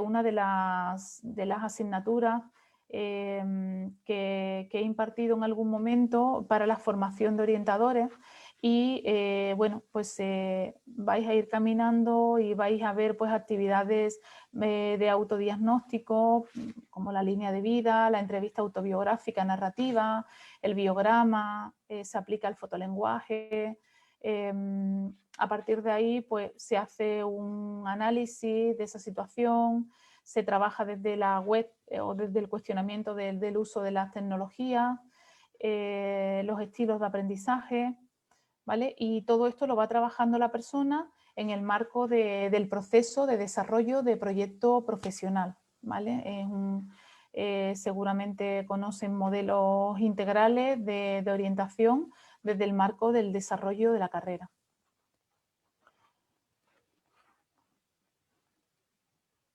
Speaker 2: una de las asignaturas que he impartido en algún momento para la formación de orientadores. Y vais a ir caminando y vais a ver pues actividades de autodiagnóstico como la línea de vida, la entrevista autobiográfica narrativa, el biograma, se aplica el fotolenguaje. A partir de ahí pues se hace un análisis de esa situación, se trabaja desde la web o desde el cuestionamiento del uso de las tecnologías, los estilos de aprendizaje, ¿vale? Y todo esto lo va trabajando la persona en el marco del proceso de desarrollo de proyecto profesional, ¿vale? Seguramente conocen modelos integrales de orientación desde el marco del desarrollo de la carrera.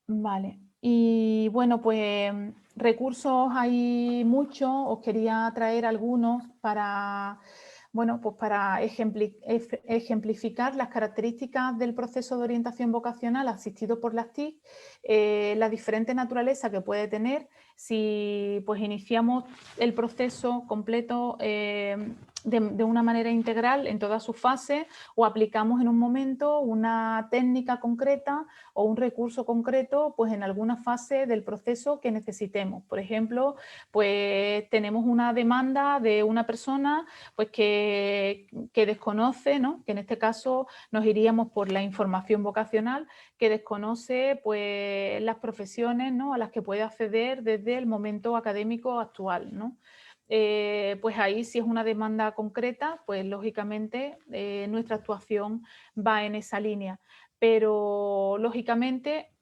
Speaker 2: Vale, y bueno, pues recursos hay muchos, os quería traer algunos para... Bueno, pues para ejemplificar las características del proceso de orientación vocacional asistido por las TIC, la diferente naturaleza que puede tener si pues iniciamos el proceso completo de una manera integral en todas sus fases o aplicamos en un momento una técnica concreta o un recurso concreto pues en alguna fase del proceso que necesitemos. Por ejemplo, pues tenemos una demanda de una persona pues que desconoce, ¿no? Que en este caso nos iríamos por la información vocacional, que desconoce pues las profesiones, ¿no? A las que puede acceder desde el momento académico actual, ¿no? Pues ahí si es una demanda concreta, pues lógicamente nuestra actuación va en esa línea, pero lógicamente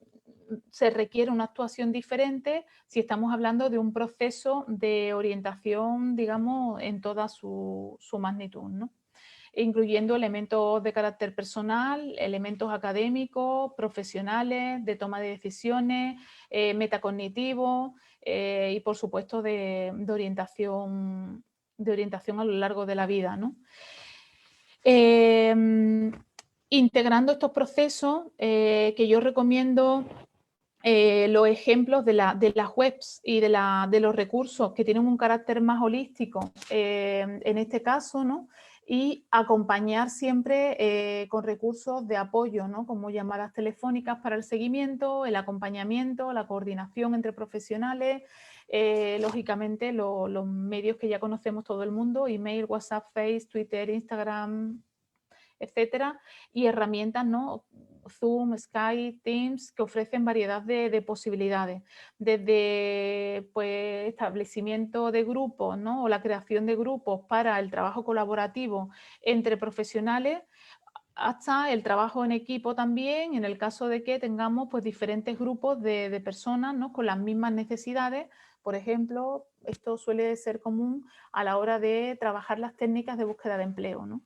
Speaker 2: se requiere una actuación diferente si estamos hablando de un proceso de orientación, digamos, en toda su magnitud, ¿no? Incluyendo elementos de carácter personal, elementos académicos, profesionales, de toma de decisiones, metacognitivos y por supuesto de orientación a lo largo de la vida, ¿no? Integrando estos procesos que yo recomiendo los ejemplos de las webs y de los recursos que tienen un carácter más holístico en este caso, ¿no? Y acompañar siempre con recursos de apoyo, ¿no? Como llamadas telefónicas para el seguimiento, el acompañamiento, la coordinación entre profesionales, lógicamente los medios que ya conocemos todo el mundo, email, WhatsApp, Face, Twitter, Instagram, etcétera, y herramientas, ¿no? Zoom, Skype, Teams, que ofrecen variedad de posibilidades, desde pues, establecimiento de grupos, ¿no? O la creación de grupos para el trabajo colaborativo entre profesionales, hasta el trabajo en equipo también, en el caso de que tengamos pues, diferentes grupos de personas, ¿no? Con las mismas necesidades. Por ejemplo, esto suele ser común a la hora de trabajar las técnicas de búsqueda de empleo, ¿no?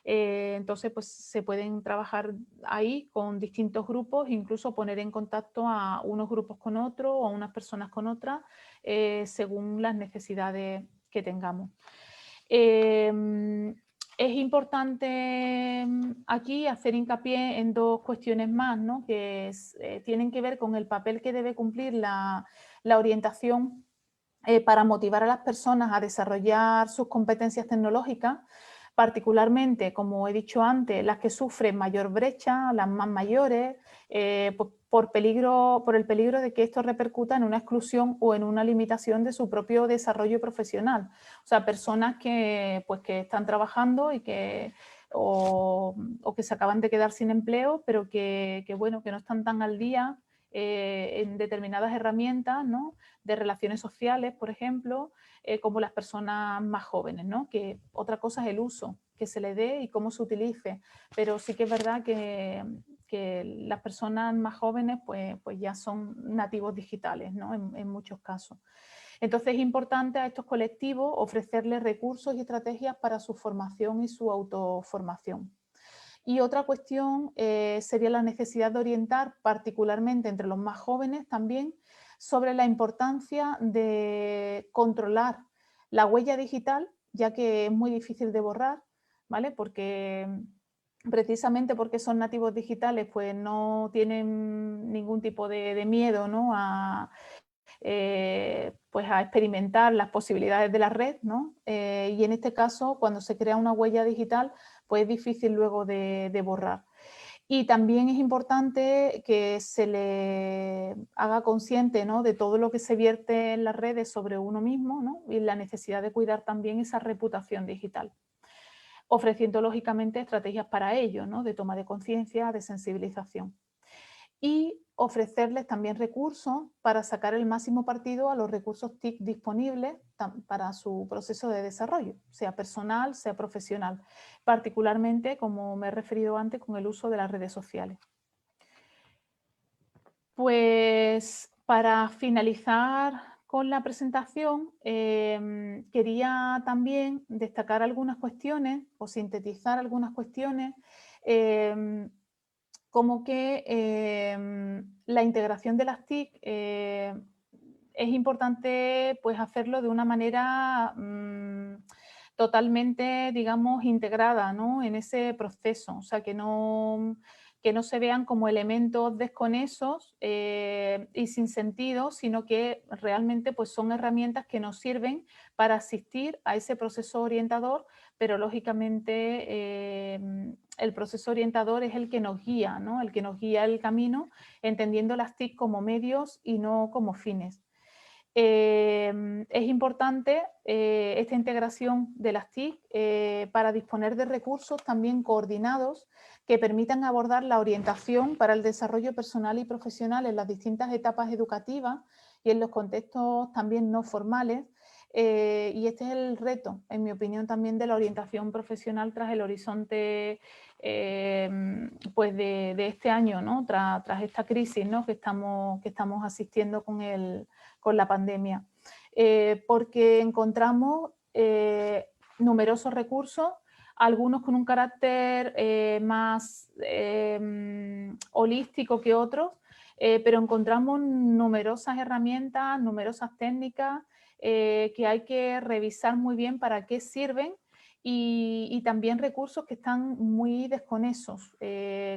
Speaker 2: Entonces, pues se pueden trabajar ahí con distintos grupos, incluso poner en contacto a unos grupos con otros o a unas personas con otras, según las necesidades que tengamos. Es importante aquí hacer hincapié en dos cuestiones más, ¿no? Que tienen que ver con el papel que debe cumplir la orientación para motivar a las personas a desarrollar sus competencias tecnológicas, particularmente, como he dicho antes, las que sufren mayor brecha, las más mayores, por el peligro de que esto repercuta en una exclusión o en una limitación de su propio desarrollo profesional. O sea, personas que, pues, que están trabajando y que, o que se acaban de quedar sin empleo, pero que bueno, que no están tan al día en determinadas herramientas, ¿no?, de relaciones sociales, por ejemplo, como las personas más jóvenes, ¿no? Que otra cosa es el uso que se le dé y cómo se utilice, pero sí que es verdad que las personas más jóvenes pues ya son nativos digitales, ¿no?, en muchos casos. Entonces es importante a estos colectivos ofrecerles recursos y estrategias para su formación y su autoformación. Y otra cuestión sería la necesidad de orientar, particularmente entre los más jóvenes también, sobre la importancia de controlar la huella digital, ya que es muy difícil de borrar, ¿vale? Porque precisamente porque son nativos digitales, pues no tienen ningún tipo de miedo, ¿no?, pues a experimentar las posibilidades de la red, ¿no? Y en este caso, cuando se crea una huella digital, pues es difícil luego de borrar. Y también es importante que se le haga consciente, ¿no?, de todo lo que se vierte en las redes sobre uno mismo, ¿no?, y la necesidad de cuidar también esa reputación digital, ofreciendo lógicamente estrategias para ello, ¿no?, de toma de conciencia, de sensibilización. Y ofrecerles también recursos para sacar el máximo partido a los recursos TIC disponibles para su proceso de desarrollo, sea personal, sea profesional, particularmente, como me he referido antes, con el uso de las redes sociales. Pues para finalizar con la presentación, quería también destacar algunas cuestiones o sintetizar algunas cuestiones como que la integración de las TIC es importante pues hacerlo de una manera totalmente, digamos, integrada, ¿no?, en ese proceso, o sea, que no se vean como elementos desconexos y sin sentido, sino que realmente pues son herramientas que nos sirven para asistir a ese proceso orientador, pero lógicamente el proceso orientador es el que nos guía, ¿no?, el que nos guía el camino, entendiendo las TIC como medios y no como fines. Es importante esta integración de las TIC para disponer de recursos también coordinados que permitan abordar la orientación para el desarrollo personal y profesional en las distintas etapas educativas y en los contextos también no formales. Y este es el reto, en mi opinión, también de la orientación profesional tras el horizonte pues de este año, ¿no?, tras esta crisis, ¿no?, que estamos asistiendo con la pandemia, porque encontramos numerosos recursos, algunos con un carácter más holístico que otros, pero encontramos numerosas herramientas, numerosas técnicas que hay que revisar muy bien para qué sirven y también recursos que están muy desconexos,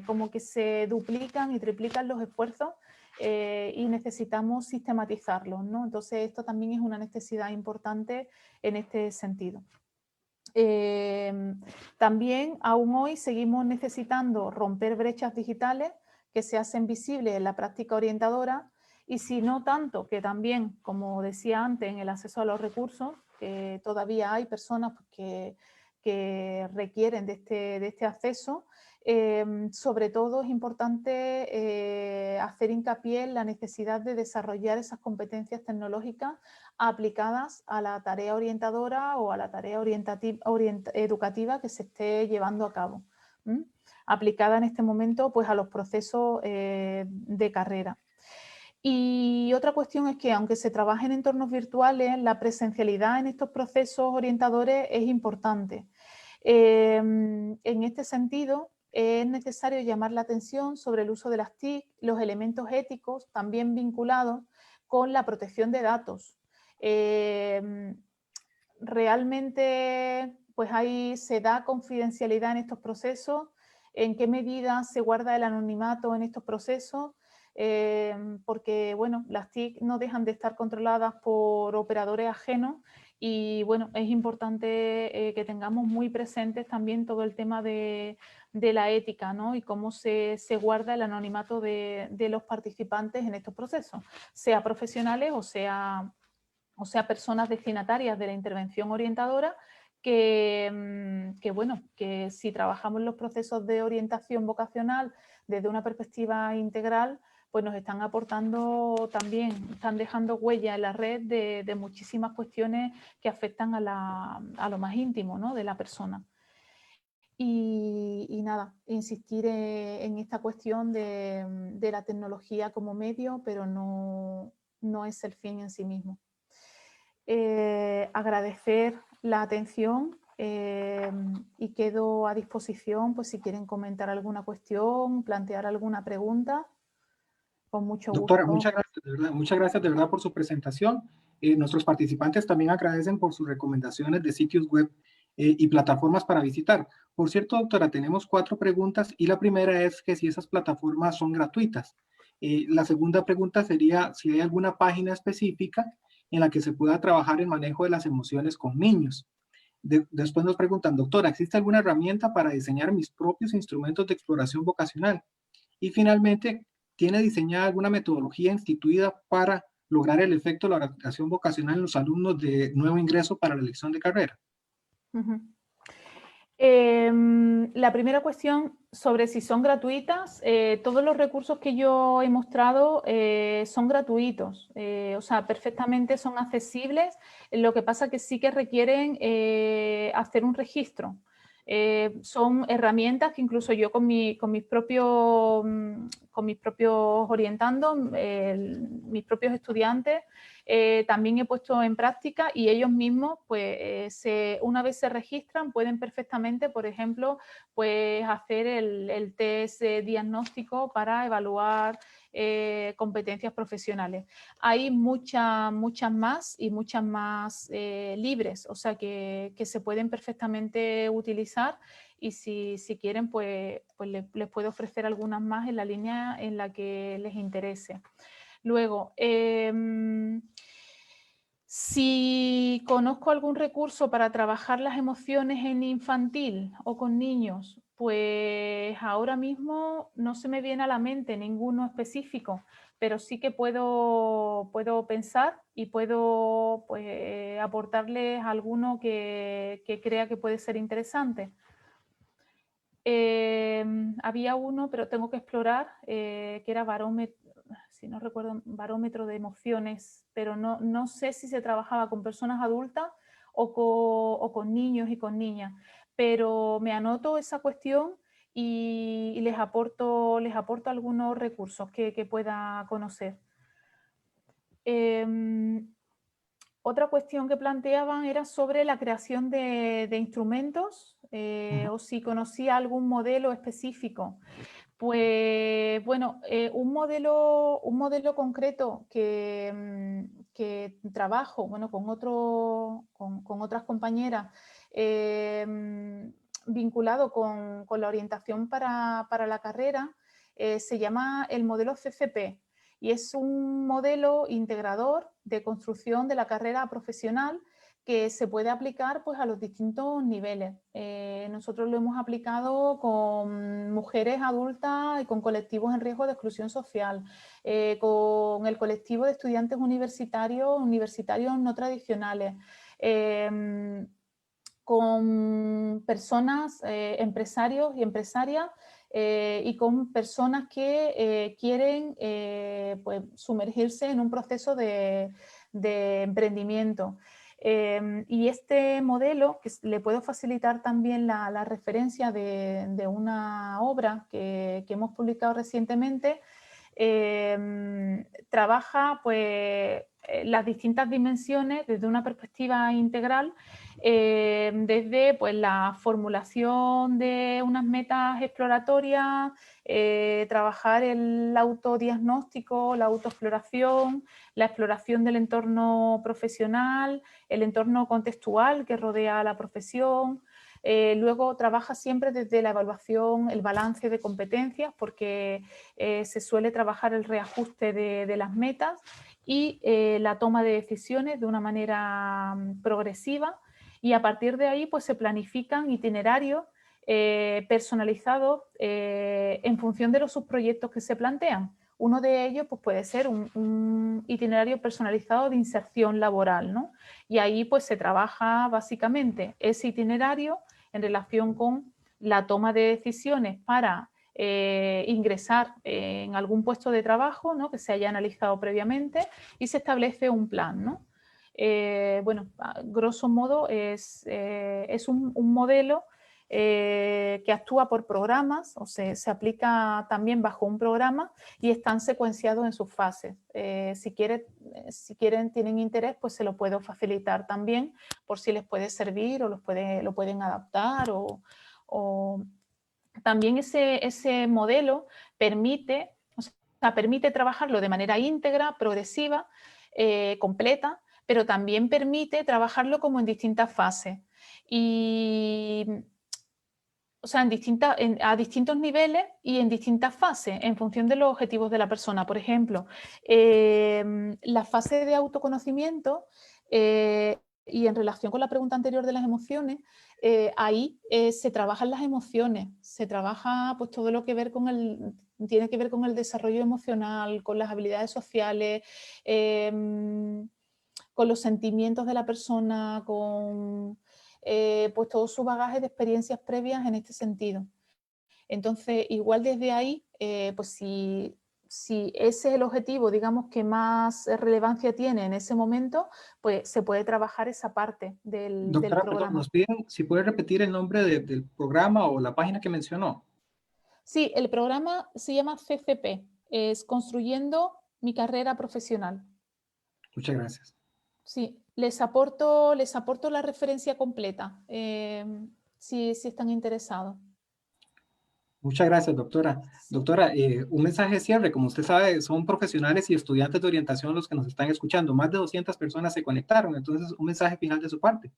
Speaker 2: como que se duplican y triplican los esfuerzos y necesitamos sistematizarlos, ¿no? Entonces esto también es una necesidad importante en este sentido. También aún hoy seguimos necesitando romper brechas digitales que se hacen visibles en la práctica orientadora y si no tanto, que también, como decía antes, en el acceso a los recursos, que todavía hay personas que requieren de este acceso. Sobre todo es importante hacer hincapié en la necesidad de desarrollar esas competencias tecnológicas aplicadas a la tarea orientadora o a la tarea educativa que se esté llevando a cabo, aplicada en este momento pues, a los procesos de carrera. Y otra cuestión es que aunque se trabaje en entornos virtuales, la presencialidad en estos procesos orientadores es importante. En este sentido, es necesario llamar la atención sobre el uso de las TIC, los elementos éticos también vinculados con la protección de datos. Realmente pues se da confidencialidad en estos procesos, en qué medida se guarda el anonimato en estos procesos, porque bueno, las TIC no dejan de estar controladas por operadores ajenos Y bueno, es importante que tengamos muy presentes también todo el tema de la ética, ¿no? Y cómo se guarda el anonimato de los participantes en estos procesos, sea profesionales o sea personas destinatarias de la intervención orientadora, bueno, que si trabajamos los procesos de orientación vocacional desde una perspectiva integral, pues nos están aportando también, están dejando huella en la red de muchísimas cuestiones que afectan a lo más íntimo, ¿no?, de la persona. Y nada, insistir en esta cuestión de la tecnología como medio, pero no es el fin en sí mismo. Agradecer la atención y quedo a disposición, pues si quieren comentar alguna cuestión, plantear alguna pregunta, con mucho gusto.
Speaker 1: Doctora, muchas gracias de verdad por su presentación. Nuestros participantes también agradecen por sus recomendaciones de sitios web y plataformas para visitar. Por cierto, doctora, tenemos 4 preguntas y la primera es que si esas plataformas son gratuitas. La segunda pregunta sería si hay alguna página específica en la que se pueda trabajar el manejo de las emociones con niños. Después nos preguntan, doctora, ¿existe alguna herramienta para diseñar mis propios instrumentos de exploración vocacional? Y finalmente, ¿tiene diseñada alguna metodología instituida para lograr el efecto de la orientación vocacional en los alumnos de nuevo ingreso para la elección de carrera?
Speaker 2: La primera cuestión sobre si son gratuitas, todos los recursos que yo he mostrado son gratuitos, o sea, perfectamente son accesibles, lo que pasa que sí que requieren hacer un registro. Son herramientas que incluso yo con mis propios orientandos, mis propios estudiantes, también he puesto en práctica y ellos mismos, pues, una vez se registran, pueden perfectamente, por ejemplo, pues, hacer el test diagnóstico para evaluar competencias profesionales. Hay muchas más y muchas más libres, o sea que se pueden perfectamente utilizar y si quieren, pues les puedo ofrecer algunas más en la línea en la que les interese. Luego, si conozco algún recurso para trabajar las emociones en infantil o con niños, pues ahora mismo no se me viene a la mente ninguno específico, pero sí que puedo pensar y puedo, pues, aportarles alguno que crea que puede ser interesante. Había uno, pero tengo que explorar, que era si no recuerdo, barómetro de emociones, pero no sé si se trabajaba con personas adultas o con niños y con niñas, pero me anoto esa cuestión y les aporto algunos recursos que pueda conocer. Otra cuestión que planteaban era sobre la creación de instrumentos o si conocía algún modelo específico. Pues bueno, un modelo concreto que trabajo, bueno, con otras compañeras, vinculado con la orientación para la carrera, se llama el modelo CCP y es un modelo integrador de construcción de la carrera profesional que se puede aplicar, pues, a los distintos niveles. Nosotros lo hemos aplicado con mujeres adultas y con colectivos en riesgo de exclusión social, con el colectivo de estudiantes universitarios no tradicionales, con personas, empresarios y empresarias, y con personas que quieren pues, sumergirse en un proceso de emprendimiento. Y este modelo, que le puedo facilitar también la referencia de una obra que hemos publicado recientemente, trabaja, pues, las distintas dimensiones desde una perspectiva integral, desde, pues, la formulación de unas metas exploratorias, trabajar el autodiagnóstico, la autoexploración, la exploración del entorno profesional, el entorno contextual que rodea a la profesión, Luego trabaja siempre desde la evaluación, el balance de competencias, porque se suele trabajar el reajuste de las metas y la toma de decisiones de una manera progresiva, y a partir de ahí pues se planifican itinerarios personalizados en función de los subproyectos que se plantean. Uno de ellos pues, puede ser un itinerario personalizado de inserción laboral, ¿no? Y ahí pues se trabaja básicamente ese itinerario en relación con la toma de decisiones para ingresar en algún puesto de trabajo, ¿no? Que se haya analizado previamente, y se establece un plan, ¿no? Bueno, a grosso modo es un modelo que actúa por programas, o se aplica también bajo un programa y están secuenciados en sus fases. Si quieren, tienen interés, pues se lo puedo facilitar también por si les puede servir o lo pueden adaptar, o también ese modelo permite trabajarlo de manera íntegra, progresiva, completa, pero también permite trabajarlo como en distintas fases. Y, o sea, a distintos niveles y en distintas fases, en función de los objetivos de la persona. Por ejemplo, la fase de autoconocimiento, y en relación con la pregunta anterior de las emociones, ahí se trabajan las emociones, se trabaja pues, todo lo que tiene que ver con el desarrollo emocional, con las habilidades sociales, con los sentimientos de la persona, con pues todo su bagaje de experiencias previas en este sentido. Entonces, igual desde ahí, pues si ese es el objetivo, digamos, que más relevancia tiene en ese momento, pues se puede trabajar esa parte del
Speaker 1: Doctora, perdón,
Speaker 2: programa.
Speaker 1: nos piden si puede repetir el nombre del programa o la página que mencionó.
Speaker 2: Sí, el programa se llama CCP, es Construyendo mi Carrera Profesional.
Speaker 1: Muchas gracias.
Speaker 2: Sí, les aporto la referencia completa, si están interesados.
Speaker 1: Muchas gracias, doctora.
Speaker 2: Sí.
Speaker 1: Doctora, un mensaje de cierre. Como usted sabe, son profesionales y estudiantes de orientación los que nos están escuchando. Más de 200 personas se conectaron, entonces un mensaje final de su parte.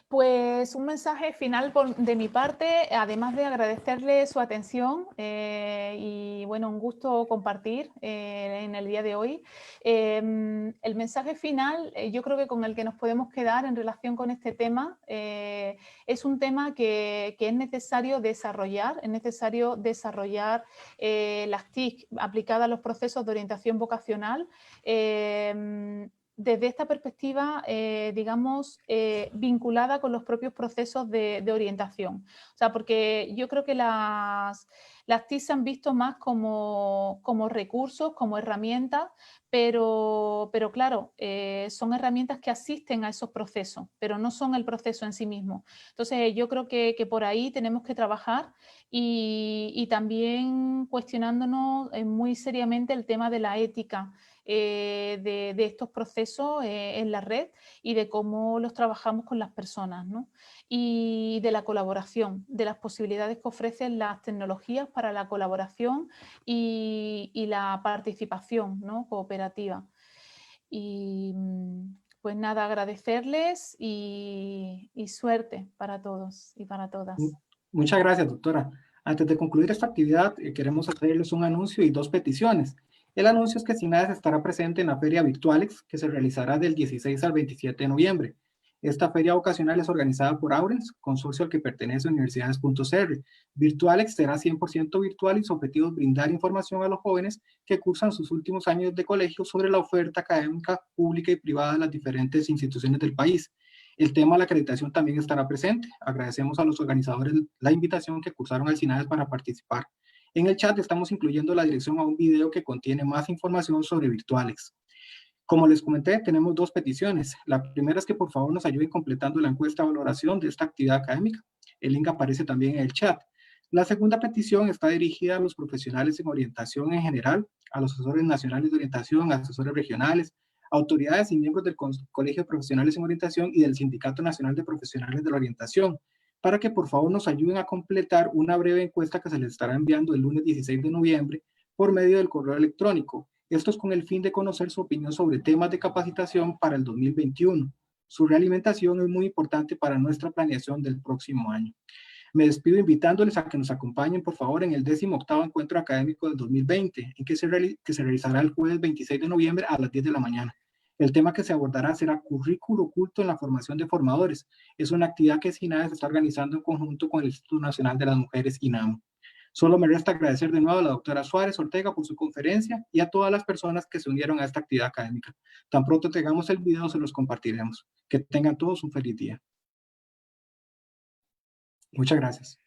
Speaker 2: Pues un mensaje final de mi parte, además de agradecerle su atención y bueno, un gusto compartir en el día de hoy. El mensaje final, yo creo que con el que nos podemos quedar en relación con este tema, es un tema que es necesario desarrollar, las TIC aplicadas a los procesos de orientación vocacional, desde esta perspectiva, digamos, vinculada con los propios procesos de orientación. O sea, porque yo creo que las TIC se han visto más como recursos, como herramientas, pero claro, son herramientas que asisten a esos procesos, pero no son el proceso en sí mismo. Entonces, yo creo que por ahí tenemos que trabajar y también cuestionándonos muy seriamente el tema de la ética, de estos procesos en la red y de cómo los trabajamos con las personas, ¿no? Y de la colaboración, de las posibilidades que ofrecen las tecnologías para la colaboración y la participación, ¿no? Cooperativa. Y pues nada, agradecerles y suerte para todos y para todas.
Speaker 1: Muchas gracias, doctora. Antes de concluir esta actividad, queremos hacerles un anuncio y dos peticiones. El anuncio es que SINAES estará presente en la Feria Virtualex, que se realizará del 16 al 27 de noviembre. Esta feria vocacional es organizada por Aurens, consorcio al que pertenece Universidades.cr. Virtualex será 100% virtual y su objetivo es brindar información a los jóvenes que cursan sus últimos años de colegio sobre la oferta académica pública y privada de las diferentes instituciones del país. El tema de la acreditación también estará presente. Agradecemos a los organizadores la invitación que cursaron al SINAES para participar. En el chat estamos incluyendo la dirección a un video que contiene más información sobre Virtualex. Como les comenté, tenemos dos peticiones. La primera es que por favor nos ayuden completando la encuesta de valoración de esta actividad académica. El link aparece también en el chat. La segunda petición está dirigida a los profesionales en orientación en general, a los asesores nacionales de orientación, asesores regionales, autoridades y miembros del Colegio de Profesionales en Orientación y del Sindicato Nacional de Profesionales de la Orientación, para que por favor nos ayuden a completar una breve encuesta que se les estará enviando el lunes 16 de noviembre por medio del correo electrónico. Esto es con el fin de conocer su opinión sobre temas de capacitación para el 2021. Su realimentación es muy importante para nuestra planeación del próximo año. Me despido invitándoles a que nos acompañen, por favor, en el 18º Encuentro Académico del 2020, que se realizará el jueves 26 de noviembre a las 10 de la mañana. El tema que se abordará será currículo oculto en la formación de formadores. Es una actividad que SINAES está organizando en conjunto con el Instituto Nacional de las Mujeres, INAMO. Solo me resta agradecer de nuevo a la doctora Suárez Ortega por su conferencia y a todas las personas que se unieron a esta actividad académica. Tan pronto tengamos el video, se los compartiremos. Que tengan todos un feliz día. Muchas gracias.